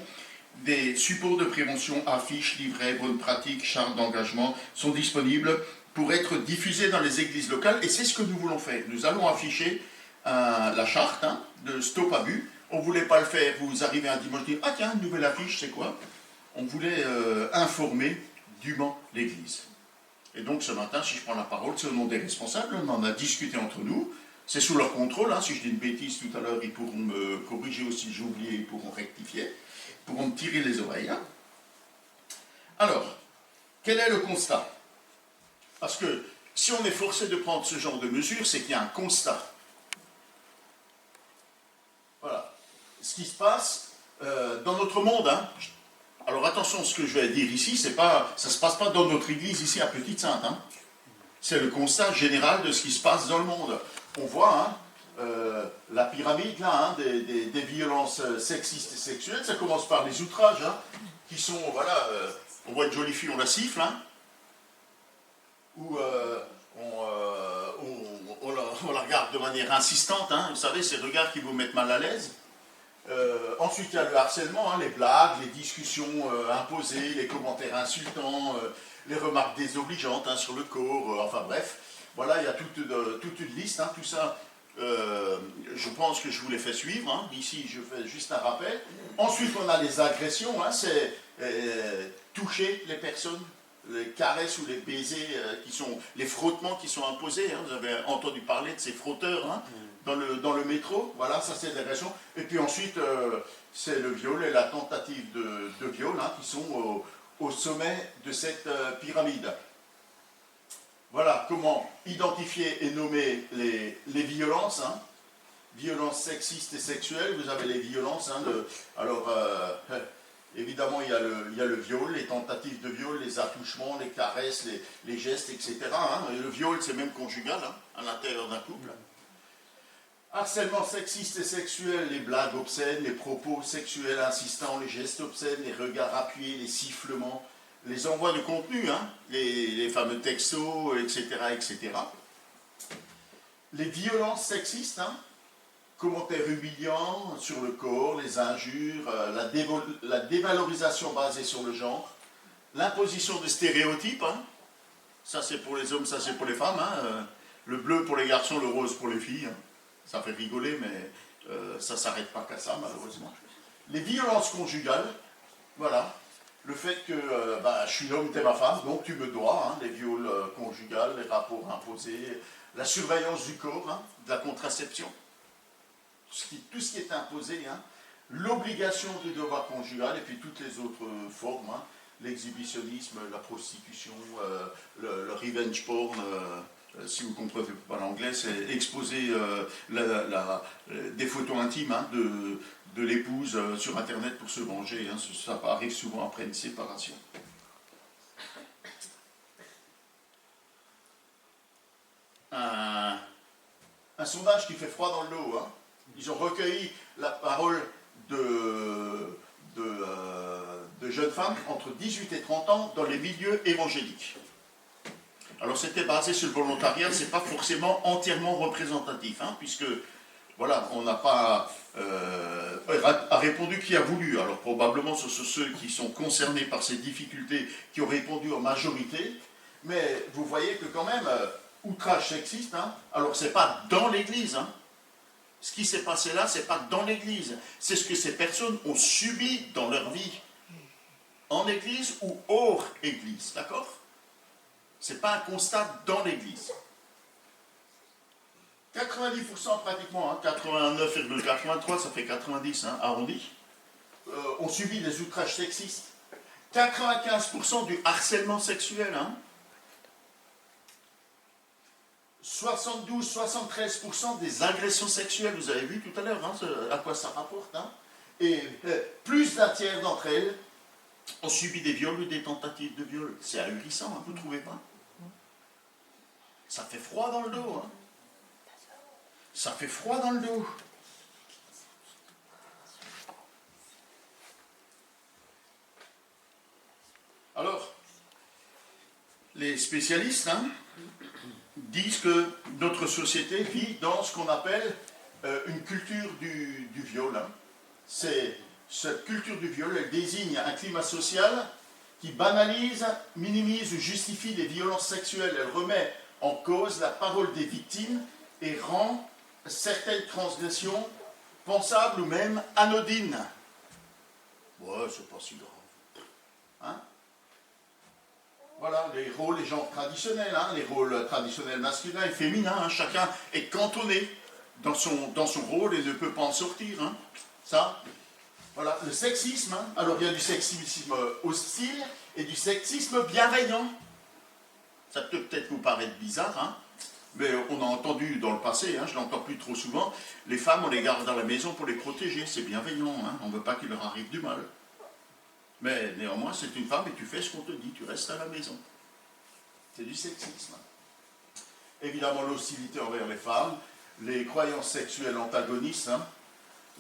[SPEAKER 6] Des supports de prévention, affiches, livrets, bonnes pratiques, chartes d'engagement sont disponibles pour être diffusés dans les églises locales, et c'est ce que nous voulons faire. Nous allons afficher la charte de Stop Abus. On ne voulait pas le faire, vous arrivez un dimanche, dire « Ah tiens, une nouvelle affiche, c'est quoi ?» On voulait informer dûment l'Église. Et donc ce matin, si je prends la parole, c'est au nom des responsables, on en a discuté entre nous, c'est sous leur contrôle, si je dis une bêtise tout à l'heure, ils pourront me corriger, ou si j'ai oublié, ils pourront rectifier, ils pourront me tirer les oreilles. Alors, quel est le constat? Parce que si on est forcé de prendre ce genre de mesures, c'est qu'il y a un constat. Voilà. Ce qui se passe dans notre monde, alors attention, ce que je vais dire ici, ça ne se passe pas dans notre église ici à Petite-Sainte. C'est le constat général de ce qui se passe dans le monde. On voit la pyramide là, des violences sexistes et sexuelles. Ça commence par les outrages, qui sont, voilà, on voit une jolie fille, on la siffle, ou on la regarde de manière insistante, vous savez, ces regards qui vous mettent mal à l'aise. Ensuite, il y a le harcèlement, les blagues, les discussions imposées, les commentaires insultants, les remarques désobligeantes sur le corps, enfin bref. Voilà, il y a toute une liste, tout ça. Je pense que je vous l'ai fait suivre. Ici, je fais juste un rappel. Ensuite, on a les agressions, c'est toucher les personnes, les caresses ou les baisers, les frottements qui sont imposés. Vous avez entendu parler de ces frotteurs dans le métro. Voilà, ça c'est l'agression. Et puis ensuite, c'est le viol et la tentative de viol qui sont au sommet de cette pyramide. Voilà comment identifier et nommer les violences. Violences sexistes et sexuelles. Vous avez les violences. Alors, Évidemment, il y a le viol, les tentatives de viol, les attouchements, les caresses, les gestes, etc. Hein. Et le viol, c'est même conjugal, hein, à l'intérieur d'un couple. Harcèlement sexiste et sexuel, les blagues obscènes, les propos sexuels insistants, les gestes obscènes, les regards appuyés, les sifflements, les envois de contenu, hein, les fameux textos, etc., etc. Les violences sexistes, hein, commentaires humiliants sur le corps, les injures, la dévalorisation basée sur le genre, l'imposition de stéréotypes, hein, ça c'est pour les hommes, ça c'est pour les femmes, hein, le bleu pour les garçons, le rose pour les filles, hein. Ça fait rigoler, mais ça ne s'arrête pas qu'à ça, malheureusement. Les violences conjugales, voilà. Le fait que je suis l'homme, t'es ma femme, donc tu me dois, hein, les viols conjugales, les rapports imposés, la surveillance du corps, hein, de la contraception, tout ce qui est imposé, hein, l'obligation du devoir conjugal, et puis toutes les autres formes, hein, l'exhibitionnisme, la prostitution, le revenge porn, si vous ne comprenez pas l'anglais, c'est exposer des photos intimes, hein, de l'épouse sur Internet pour se venger. Hein, ça arrive souvent après une séparation. Un sondage qui fait froid dans le dos. Hein. Ils ont recueilli la parole de jeunes femmes entre 18 et 30 ans dans les milieux évangéliques. Alors c'était basé sur le volontariat, c'est pas forcément entièrement représentatif, hein, puisque voilà, on n'a pas a répondu qui a voulu. Alors probablement ce sont ceux qui sont concernés par ces difficultés qui ont répondu en majorité, mais vous voyez que quand même, outrage sexiste, hein, alors c'est pas dans l'Église, hein. Ce qui s'est passé là, c'est pas dans l'Église, c'est ce que ces personnes ont subi dans leur vie, en Église ou hors Église, d'accord? Ce n'est pas un constat dans l'Église. 90% pratiquement, hein, 89,83, ça fait 90, hein, arrondi, ont subi des outrages sexistes. 95% du harcèlement sexuel. Hein. 72-73% des agressions sexuelles, vous avez vu tout à l'heure, hein, à quoi ça rapporte. Hein. Et plus d'un tiers d'entre elles ont subi des viols ou des tentatives de viol. C'est ahurissant, hein, vous ne trouvez pas? Ça fait froid dans le dos. Hein. Ça fait froid dans le dos. Alors, les spécialistes disent que notre société vit dans ce qu'on appelle une culture du viol. Hein. Cette culture du viol, elle désigne un climat social qui banalise, minimise ou justifie les violences sexuelles. Elle remet en cause la parole des victimes et rend certaines transgressions pensables ou même anodines. Ouais, c'est pas si grave. Hein? Voilà, les rôles, les genres traditionnels, hein, les rôles traditionnels masculins et féminins, hein, chacun est cantonné dans son rôle et ne peut pas en sortir. Hein. Ça, voilà, le sexisme, hein, alors il y a du sexisme hostile et du sexisme bienveillant. Ça peut peut-être vous paraître bizarre, hein, mais on a entendu dans le passé, hein, je l'entends plus trop souvent, les femmes, on les garde à la maison pour les protéger, c'est bienveillant, hein, on ne veut pas qu'il leur arrive du mal. Mais néanmoins, c'est une femme et tu fais ce qu'on te dit, tu restes à la maison. C'est du sexisme. Évidemment, l'hostilité envers les femmes, les croyances sexuelles antagonistes, hein,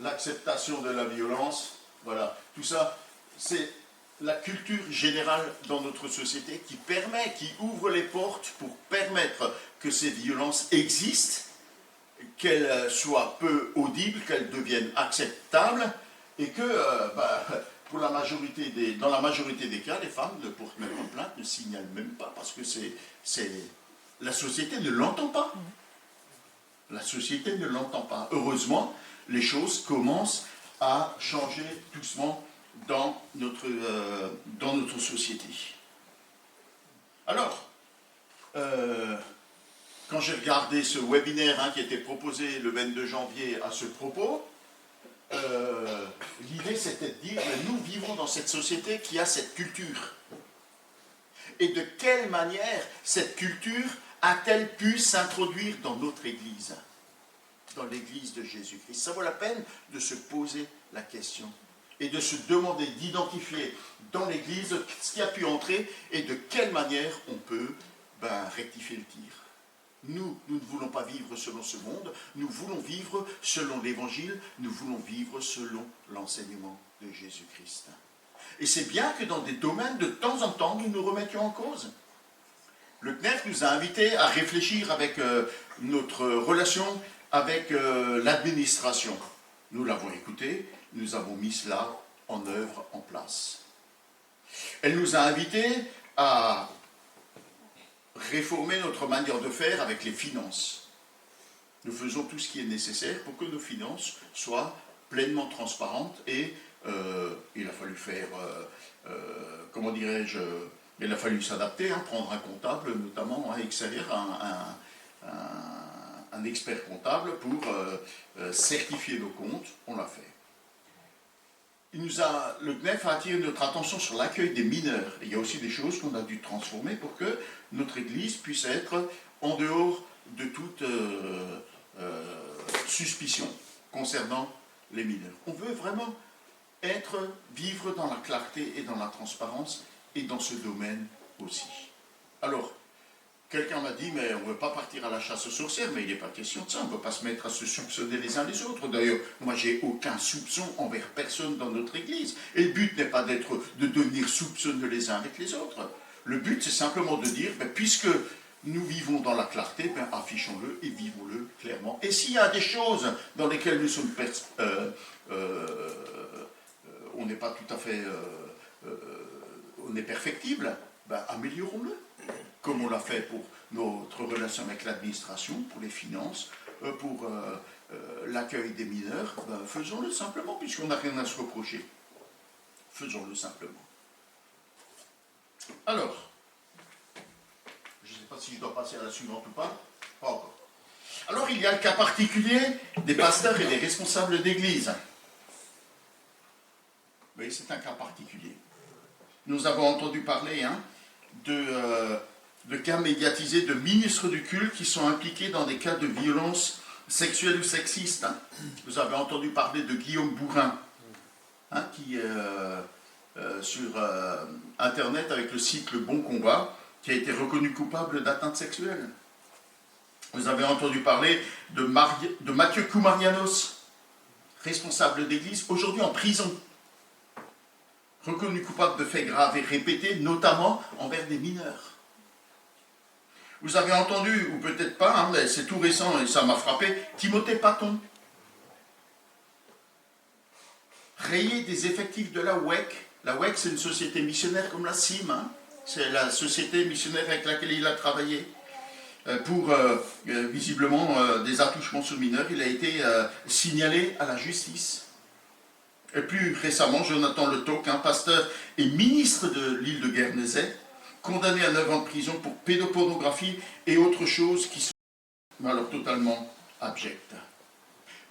[SPEAKER 6] l'acceptation de la violence, voilà, tout ça, c'est la culture générale dans notre société qui ouvre les portes pour permettre que ces violences existent, qu'elles soient peu audibles, qu'elles deviennent acceptables, et que, dans la majorité des cas, les femmes ne portent même pas plainte, ne signalent même pas, parce que la société ne l'entend pas. La société ne l'entend pas. Heureusement, les choses commencent à changer doucement dans notre société. Alors, quand j'ai regardé ce webinaire, hein, qui a été proposé le 22 janvier à ce propos, l'idée c'était de dire que nous vivons dans cette société qui a cette culture. Et de quelle manière cette culture a-t-elle pu s'introduire dans notre Église, dans l'Église de Jésus-Christ? Ça vaut la peine de se poser la question. et de se demander, d'identifier dans l'Église ce qui a pu entrer et de quelle manière on peut rectifier le tir. Nous ne voulons pas vivre selon ce monde, nous voulons vivre selon l'Évangile, nous voulons vivre selon l'enseignement de Jésus-Christ. Et c'est bien que dans des domaines, de temps en temps, nous nous remettions en cause. Le CNEF nous a invités à réfléchir avec notre relation avec l'administration. Nous l'avons écouté, nous avons mis cela en œuvre, en place. Elle nous a invités à réformer notre manière de faire avec les finances. Nous faisons tout ce qui est nécessaire pour que nos finances soient pleinement transparentes et il a fallu faire, comment dirais-je, il a fallu s'adapter, prendre un comptable notamment extérieur, un expert comptable pour certifier nos comptes, on l'a fait. Le CNEF a attiré notre attention sur l'accueil des mineurs. Et il y a aussi des choses qu'on a dû transformer pour que notre Église puisse être en dehors de toute suspicion concernant les mineurs. On veut vraiment vivre dans la clarté et dans la transparence et dans ce domaine aussi. Alors, quelqu'un m'a dit, mais on ne veut pas partir à la chasse aux sorcières, mais il n'est pas question de ça, on ne peut pas se mettre à se soupçonner les uns les autres. D'ailleurs, moi, j'ai aucun soupçon envers personne dans notre Église. Et le but n'est pas de devenir soupçonneux les uns avec les autres. Le but, c'est simplement de dire, puisque nous vivons dans la clarté, affichons-le et vivons-le clairement. Et s'il y a des choses dans lesquelles nous sommes on n'est pas tout à fait... on est perfectible, améliorons-le. Comme on l'a fait pour notre relation avec l'administration, pour les finances, pour l'accueil des mineurs, faisons-le simplement, puisqu'on n'a rien à se reprocher. Faisons-le simplement. Alors, je ne sais pas si je dois passer à la suivante ou pas. Pas encore. Alors, il y a le cas particulier des pasteurs et des responsables d'église. Oui, c'est un cas particulier. Nous avons entendu parler de cas médiatisés de ministres du culte qui sont impliqués dans des cas de violence sexuelle ou sexiste. Vous avez entendu parler de Guillaume Bourrin, qui sur Internet avec le site Le Bon Combat, qui a été reconnu coupable d'atteinte sexuelle. Vous avez entendu parler de Mathieu Koumarianos, responsable d'église, aujourd'hui en prison, reconnu coupable de faits graves et répétés, notamment envers des mineurs. Vous avez entendu, ou peut-être pas, mais c'est tout récent et ça m'a frappé, Timothée Paton, rayé des effectifs de la WEC. La WEC, c'est une société missionnaire comme la CIM, c'est la société missionnaire avec laquelle il a travaillé. Pour visiblement des attouchements sur mineurs, il a été signalé à la justice. Et plus récemment, Jonathan Le Tocq, pasteur et ministre de l'île de Guernesey, condamné à 9 ans de prison pour pédopornographie et autres choses qui sont alors totalement abjectes.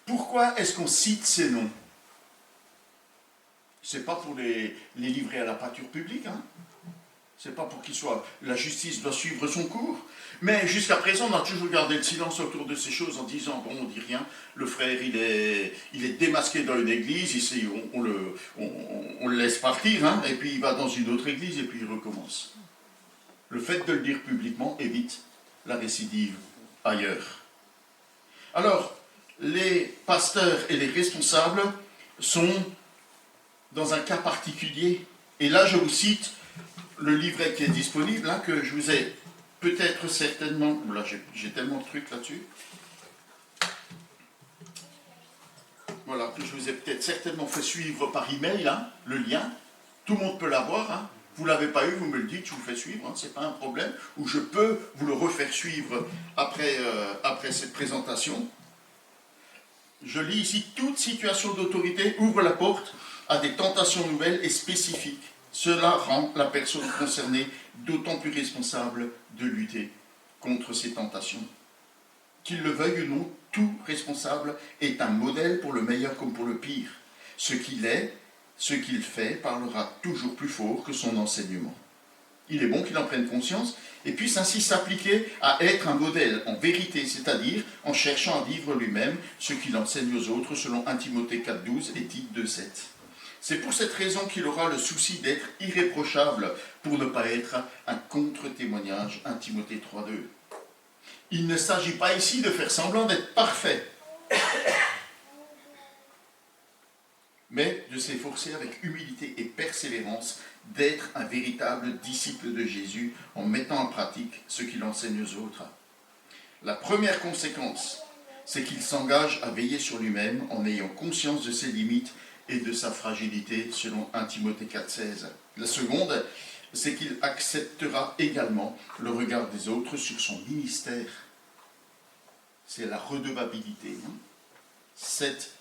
[SPEAKER 6] Pourquoi est-ce qu'on cite ces noms? C'est pas pour les livrer à la pâture publique, C'est pas pour qu'ils soient... La justice doit suivre son cours. Mais jusqu'à présent, on a toujours gardé le silence autour de ces choses en disant, bon, on dit rien, le frère, il est démasqué dans une église, ici, on le laisse partir, et puis il va dans une autre église, et puis il recommence. Le fait de le dire publiquement évite la récidive ailleurs. Alors, les pasteurs et les responsables sont dans un cas particulier. Et là, je vous cite le livret qui est disponible, que je vous ai peut-être certainement... Là, j'ai tellement de trucs là-dessus. Voilà, que je vous ai peut-être certainement fait suivre par email, le lien. Tout le monde peut l'avoir. Vous ne l'avez pas eu, vous me le dites, je vous le fais suivre, ce n'est pas un problème. Ou je peux vous le refaire suivre après cette présentation. Je lis ici, toute situation d'autorité ouvre la porte à des tentations nouvelles et spécifiques. Cela rend la personne concernée d'autant plus responsable de lutter contre ces tentations. Qu'il le veuille ou non, tout responsable est un modèle pour le meilleur comme pour le pire. Ce qu'il est, ce qu'il fait parlera toujours plus fort que son enseignement. Il est bon qu'il en prenne conscience et puisse ainsi s'appliquer à être un modèle en vérité, c'est-à-dire en cherchant à vivre lui-même ce qu'il enseigne aux autres selon 1 Timothée 4,12 et Tite 2,7. C'est pour cette raison qu'il aura le souci d'être irréprochable pour ne pas être un contre-témoignage, 1 Timothée 3,2. Il ne s'agit pas ici de faire semblant d'être parfait, mais de s'efforcer avec humilité et persévérance d'être un véritable disciple de Jésus en mettant en pratique ce qu'il enseigne aux autres. La première conséquence, c'est qu'il s'engage à veiller sur lui-même en ayant conscience de ses limites et de sa fragilité, selon 1 Timothée 4,16. La seconde, c'est qu'il acceptera également le regard des autres sur son ministère. C'est la redevabilité. Cette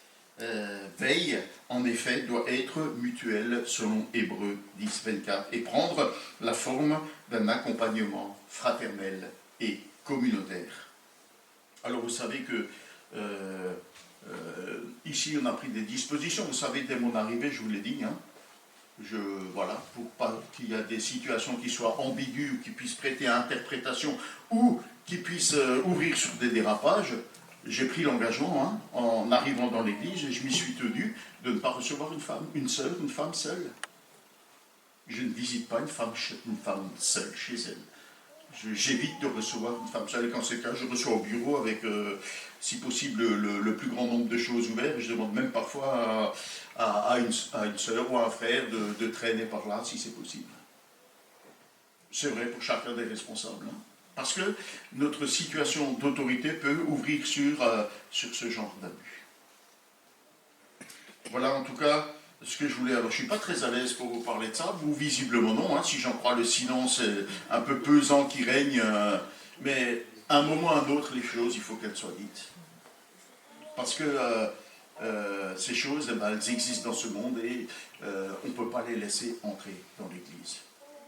[SPEAKER 6] veille, en effet, doit être mutuelle, selon Hébreux 10,24, et prendre la forme d'un accompagnement fraternel et communautaire. Alors vous savez que ici on a pris des dispositions, vous savez, dès mon arrivée, je vous l'ai dit, voilà, pour pas qu'il y ait des situations qui soient ambiguës ou qui puissent prêter à interprétation ou qui puissent ouvrir sur des dérapages, j'ai pris l'engagement, en arrivant dans l'église, et je m'y suis tenu, de ne pas recevoir une femme seule. Je ne visite pas une femme seule chez elle. J'évite de recevoir une femme seule, et quand c'est le cas, je reçois au bureau avec, si possible, le plus grand nombre de choses ouvertes. Je demande même parfois à une sœur ou à un frère de traîner par là, si c'est possible. C'est vrai pour chacun des responsables. Parce que notre situation d'autorité peut ouvrir sur ce genre d'abus. Voilà en tout cas ce que je voulais. Alors je ne suis pas très à l'aise pour vous parler de ça, vous visiblement non, si j'en crois le silence un peu pesant qui règne, mais à un moment ou à un autre, les choses, il faut qu'elles soient dites. Parce que ces choses, elles existent dans ce monde et on ne peut pas les laisser entrer dans l'Église.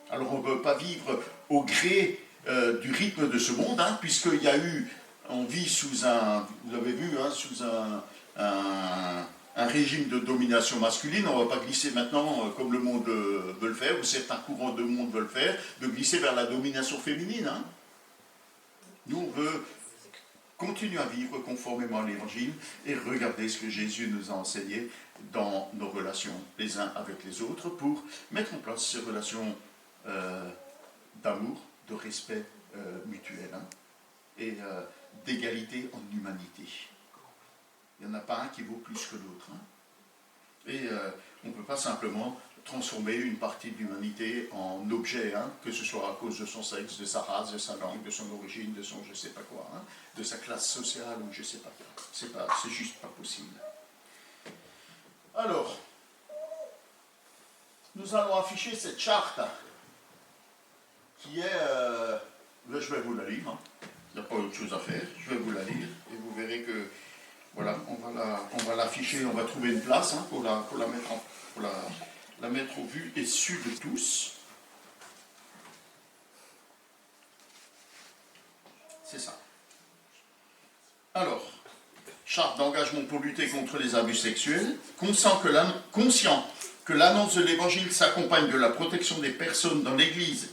[SPEAKER 6] Alors on ne peut pas vivre au gré du rythme de ce monde, puisqu'il y a eu, on vit sous un, vous l'avez vu, sous un régime de domination masculine. On ne va pas glisser maintenant, comme le monde veut le faire, ou certains courants de monde veulent le faire, de glisser vers la domination féminine. Nous, on veut continuer à vivre conformément à l'Évangile et regarder ce que Jésus nous a enseigné dans nos relations les uns avec les autres pour mettre en place ces relations d'amour, de respect mutuel et d'égalité en humanité. Il n'y en a pas un qui vaut plus que l'autre. Et on ne peut pas simplement transformer une partie de l'humanité en objet, que ce soit à cause de son sexe, de sa race, de sa langue, de son origine, de son je ne sais pas quoi, de sa classe sociale ou je ne sais pas quoi. C'est juste pas possible. Alors, nous allons afficher cette charte qui est... je vais vous la lire, il n'y a pas autre chose à faire, je vais vous la lire et vous verrez que voilà, on va l'afficher, on va trouver une place pour la mettre au vu et su de tous. C'est ça. Alors, charte d'engagement pour lutter contre les abus sexuels, conscient que l'annonce de l'Évangile s'accompagne de la protection des personnes dans l'Église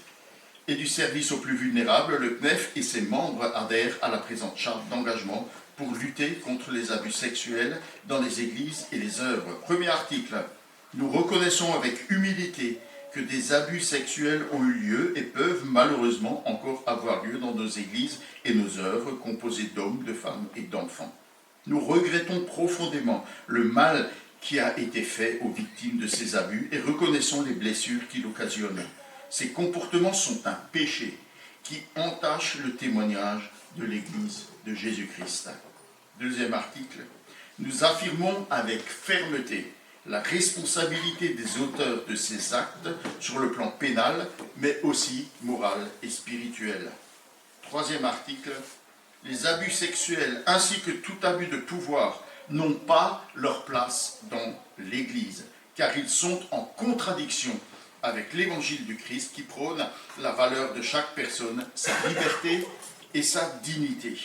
[SPEAKER 6] et du service aux plus vulnérables, le CNEF et ses membres adhèrent à la présente charte d'engagement pour lutter contre les abus sexuels dans les églises et les œuvres. Premier article. Nous reconnaissons avec humilité que des abus sexuels ont eu lieu et peuvent malheureusement encore avoir lieu dans nos églises et nos œuvres composées d'hommes, de femmes et d'enfants. Nous regrettons profondément le mal qui a été fait aux victimes de ces abus et reconnaissons les blessures qu'ils occasionnent. Ces comportements sont un péché qui entache le témoignage de l'Église de Jésus-Christ. Deuxième article. Nous affirmons avec fermeté la responsabilité des auteurs de ces actes sur le plan pénal, mais aussi moral et spirituel. Troisième article. Les abus sexuels ainsi que tout abus de pouvoir n'ont pas leur place dans l'Église, car ils sont en contradiction avec l'Évangile du Christ qui prône la valeur de chaque personne, sa liberté et sa dignité.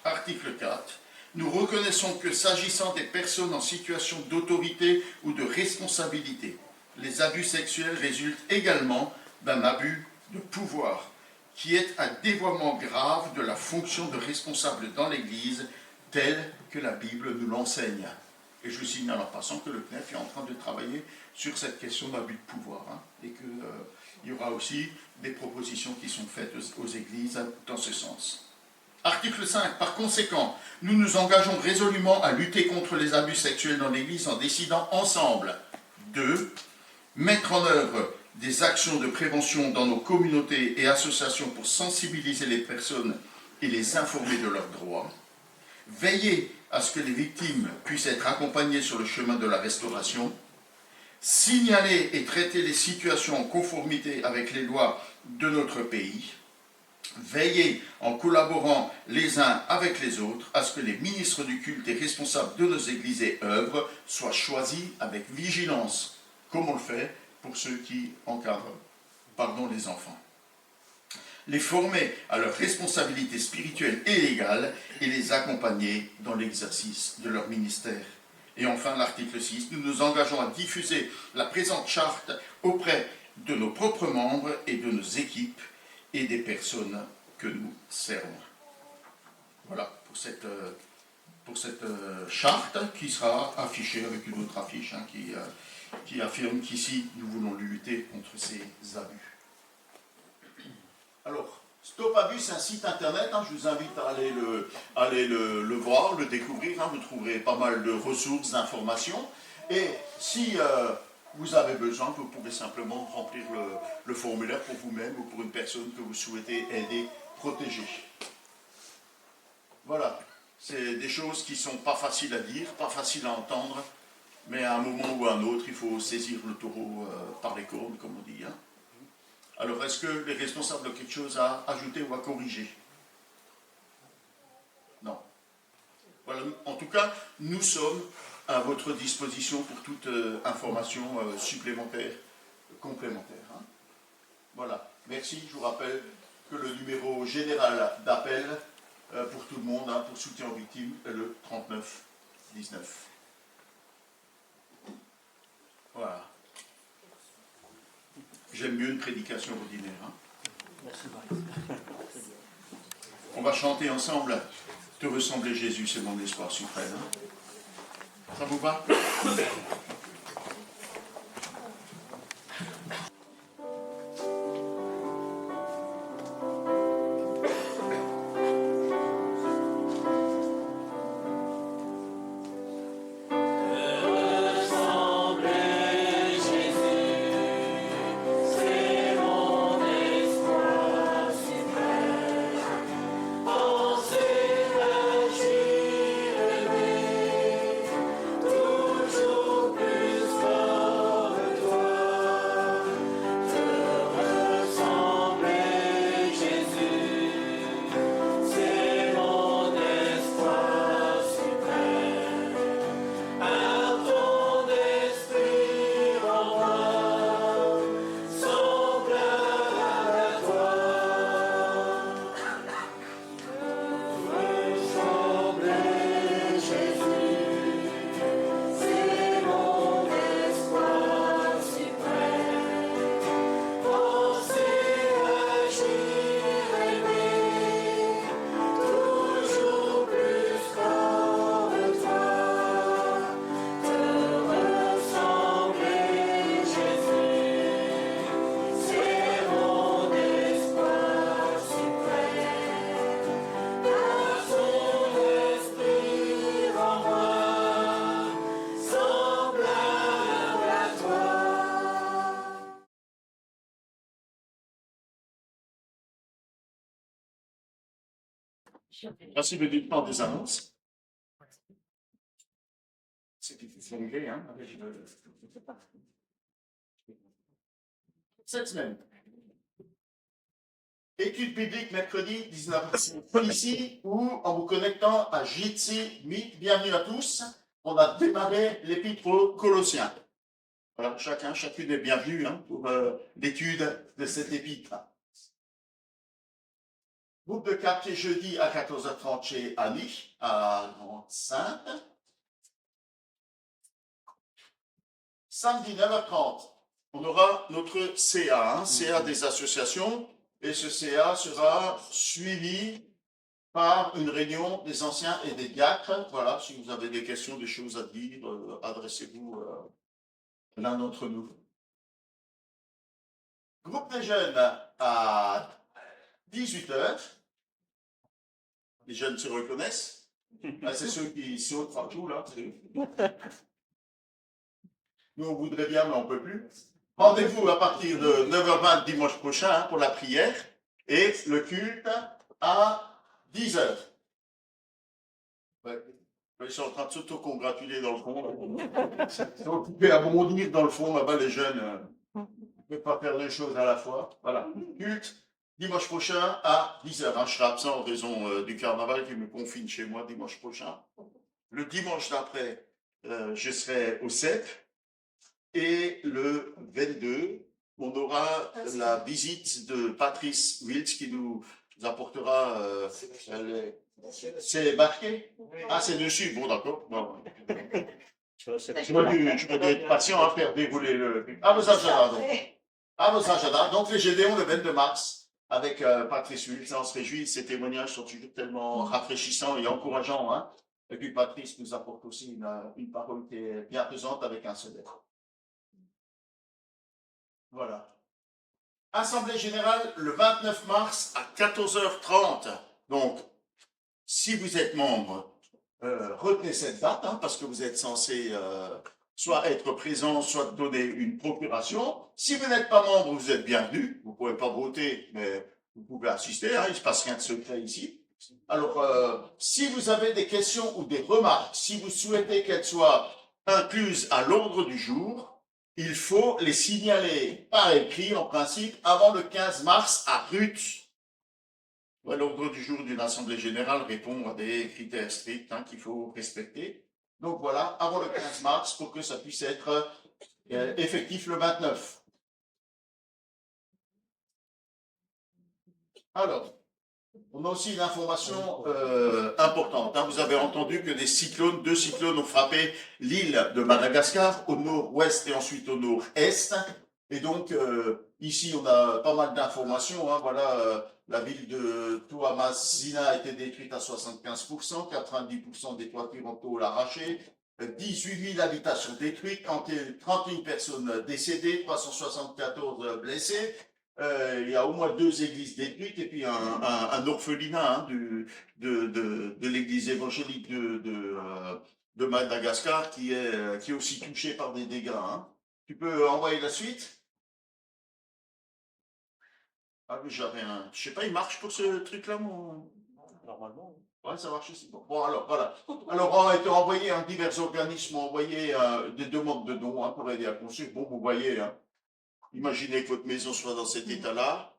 [SPEAKER 6] Article 4. Nous reconnaissons que s'agissant des personnes en situation d'autorité ou de responsabilité, les abus sexuels résultent également d'un abus de pouvoir, qui est un dévoiement grave de la fonction de responsable dans l'Église, telle que la Bible nous l'enseigne. Et je signale en passant que le CNEF est en train de travailler sur cette question d'abus de pouvoir, hein, et qu'il y aura aussi des propositions qui sont faites aux églises dans ce sens. Article 5. Par conséquent, nous nous engageons résolument à lutter contre les abus sexuels dans l'Église en décidant ensemble de mettre en œuvre des actions de prévention dans nos communautés et associations pour sensibiliser les personnes et les informer de leurs droits, veiller à ce que les victimes puissent être accompagnées sur le chemin de la restauration, signaler et traiter les situations en conformité avec les lois de notre pays, veiller en collaborant les uns avec les autres à ce que les ministres du culte et responsables de nos églises et œuvres soient choisis avec vigilance, comme on le fait pour ceux qui encadrent les enfants. Les former à leurs responsabilités spirituelles et légales et les accompagner dans l'exercice de leur ministère. Et enfin, l'article 6, nous nous engageons à diffuser la présente charte auprès de nos propres membres et de nos équipes et des personnes que nous servons. Voilà pour cette charte qui sera affichée avec une autre affiche, hein, qui affirme qu'ici nous voulons lutter contre ces abus. Alors, Stop Abus, c'est un site internet, hein, je vous invite à aller le voir, le découvrir, hein, vous trouverez pas mal de ressources, d'informations, et si vous avez besoin, vous pouvez simplement remplir le formulaire pour vous-même ou pour une personne que vous souhaitez aider, protéger. Voilà, c'est des choses qui ne sont pas faciles à dire, pas faciles à entendre, mais à un moment ou à un autre, il faut saisir le taureau par les cornes, comme on dit. Hein. Alors, est-ce que les responsables ont quelque chose à ajouter ou à corriger? Non. Voilà, en tout cas, nous sommes à votre disposition pour toute information supplémentaire, complémentaire. Hein. Voilà, merci. Je vous rappelle que le numéro général d'appel pour tout le monde, hein, pour soutien aux victimes, est le 39 19. Voilà. J'aime mieux une prédication ordinaire. Hein.
[SPEAKER 5] Merci Marie.
[SPEAKER 6] On va chanter ensemble « Te ressembler Jésus, c'est mon espoir suprême hein. ». Ça vous va? Merci de du temps des annonces. C'était anglais, hein, avec cette semaine. Étude biblique mercredi 19 ici ou en vous connectant à Jitsi Meet. Bienvenue à tous. On a démarré l'épître aux Colossiens. Voilà, chacune est bienvenue hein, pour l'étude de cette épître. Groupe de quartier jeudi à 14h30 chez Annie, à Grande-Sainte. Samedi 9h30, on aura notre CA, CA des associations, et ce CA sera suivi par une réunion des anciens et des diacres. Voilà, si vous avez des questions, des choses à dire, adressez-vous à l'un d'entre nous. Groupe des jeunes à 18h. Les jeunes se reconnaissent. Ah, c'est ceux qui sautent partout, là. Nous, on voudrait bien, mais on ne peut plus. Rendez-vous à partir de 9h20 dimanche prochain hein, pour la prière et le culte à 10h. Ouais. Ils sont en train de s'auto-congratuler dans le fond. Ils sont occupés à bondir dans le fond, là-bas, les jeunes. Ne peuvent pas faire les choses à la fois. Voilà. Culte dimanche prochain à 10h. Hein. Je serai absent en raison du carnaval qui me confine chez moi dimanche prochain. Le dimanche d'après, je serai au CEP. Et le 22, on aura la visite de Patrice Wiltz qui nous apportera. C'est marqué? Ah, c'est dessus. Bon, d'accord. Bon. Je vais être patient à faire dérouler le. À vos agendas, donc. À vos agendas. Donc, les Gédéons le 22 mars avec Patrice Wiltz. On se réjouit. Ces témoignages sont toujours tellement rafraîchissants et encourageants. Hein. Et puis, Patrice nous apporte aussi une parole qui est bienfaisante avec un seul être. Voilà. Assemblée générale le 29 mars à 14h30. Donc, si vous êtes membre, retenez cette date, hein, parce que vous êtes censé soit être présent, soit donner une procuration. Si vous n'êtes pas membre, vous êtes bienvenu. Vous ne pouvez pas voter, mais vous pouvez assister. Hein, il ne se passe rien de secret ici. Alors, si vous avez des questions ou des remarques, si vous souhaitez qu'elles soient incluses à l'ordre du jour, il faut les signaler par écrit, en principe, avant le 15 mars à Ruth. L'ordre du jour d'une assemblée générale répond à des critères stricts hein, qu'il faut respecter. Donc voilà, avant le 15 mars, pour que ça puisse être effectif le 29. Alors, on a aussi une information importante. Hein. Vous avez entendu que deux cyclones ont frappé l'île de Madagascar au nord-ouest et ensuite au nord-est. Et donc, ici, on a pas mal d'informations. Hein. Voilà, la ville de Toamasina a été détruite à 75%, 90% des toitures en tôle arrachées, 18 000 habitations détruites, 31 personnes décédées, 374 blessés. Il y a au moins 2 églises détruites et puis un orphelinat hein, de l'église évangélique de Madagascar qui est aussi touché par des dégâts. Hein. Tu peux envoyer la suite? Ah oui, j'avais un... Je sais pas, il marche pour ce truc-là, mon... Normalement. Ouais, ça marche aussi. Bon, alors, voilà. Alors, on a été envoyé, hein, divers organismes ont envoyé des demandes de dons hein, pour aider à construire. Bon, vous voyez, hein, imaginez que votre maison soit dans cet état-là.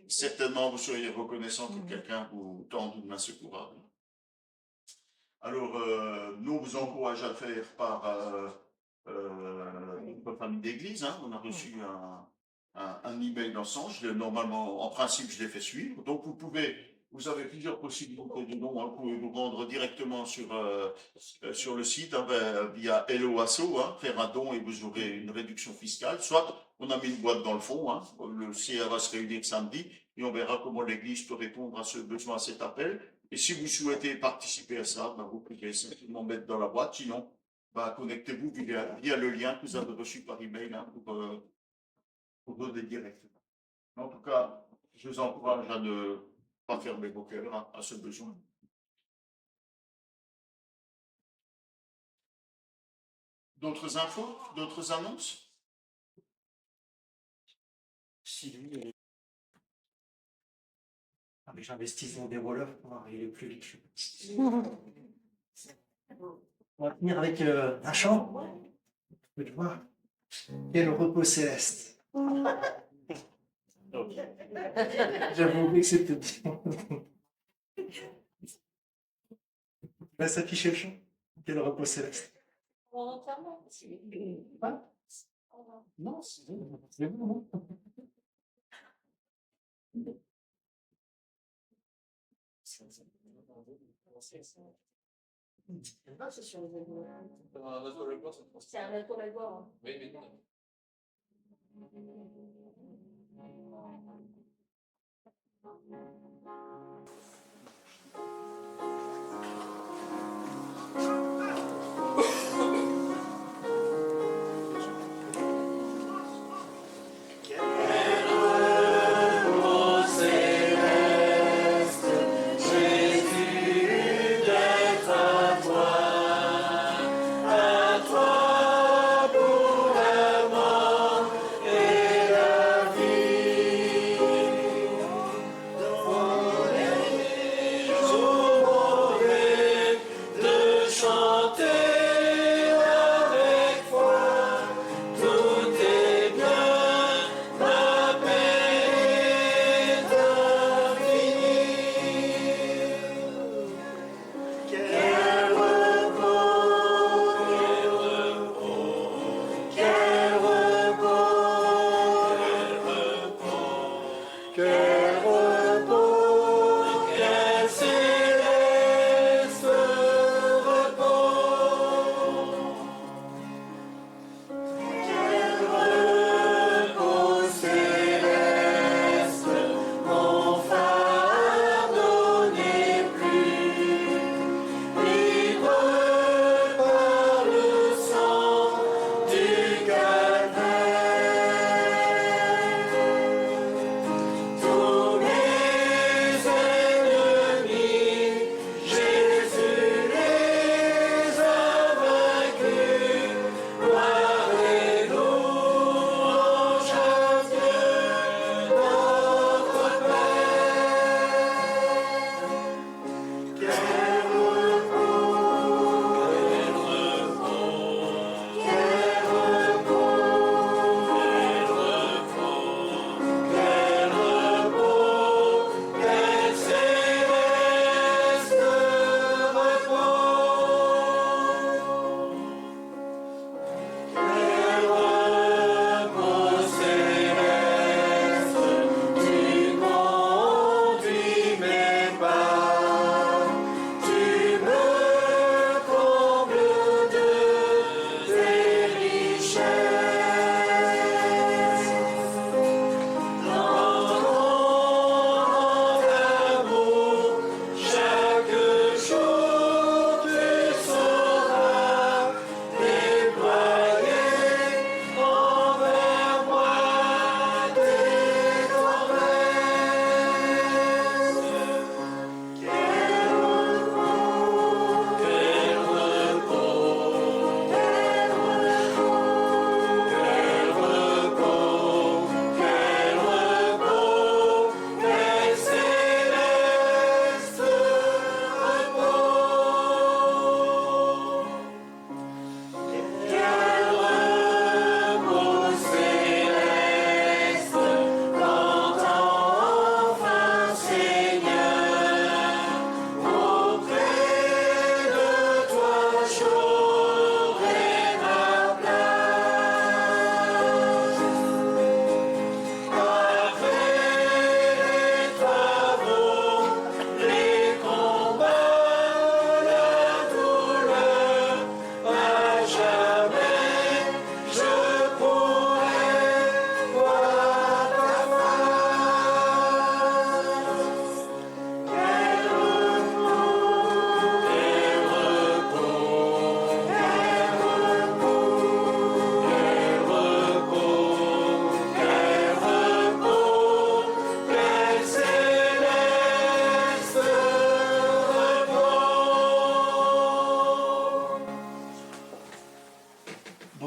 [SPEAKER 6] Certainement, vous seriez reconnaissant que quelqu'un vous tende une main secourable. Alors, nous, on vous encourage à le faire par notre famille d'église. Hein. On a reçu un email dans ce sens. Normalement, en principe, je l'ai fait suivre. Donc, vous avez plusieurs possibilités de dons. Hein. Vous pouvez vous rendre directement sur le site hein, via Helloasso, hein, faire un don et vous aurez une réduction fiscale. Soit on a mis une boîte dans le fond. Hein. Le CA va se réunir samedi et on verra comment l'Église peut répondre à ce besoin, à cet appel. Et si vous souhaitez participer à ça, ben, vous pouvez simplement mettre dans la boîte. Sinon, ben, connectez-vous via le lien que vous avez reçu par email hein, pour donner directement. En tout cas, je vous encourage à ne pas fermer vos cœurs hein, à ce besoin. D'autres infos? D'autres annonces?
[SPEAKER 1] Ah, mais j'investis dans des rollers pour arriver plus vite. On va finir avec un chant. Tu peux le voir. Quel repos céleste. J'avais oublié que c'était bien. Va s'afficher le chant. Quel repos céleste.
[SPEAKER 3] Volontairement.
[SPEAKER 1] Non, c'est bon.
[SPEAKER 3] C'est sur les égouts. C'est un laboratoire. Oui, mais non.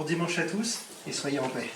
[SPEAKER 1] dimanche à tous et soyez en paix.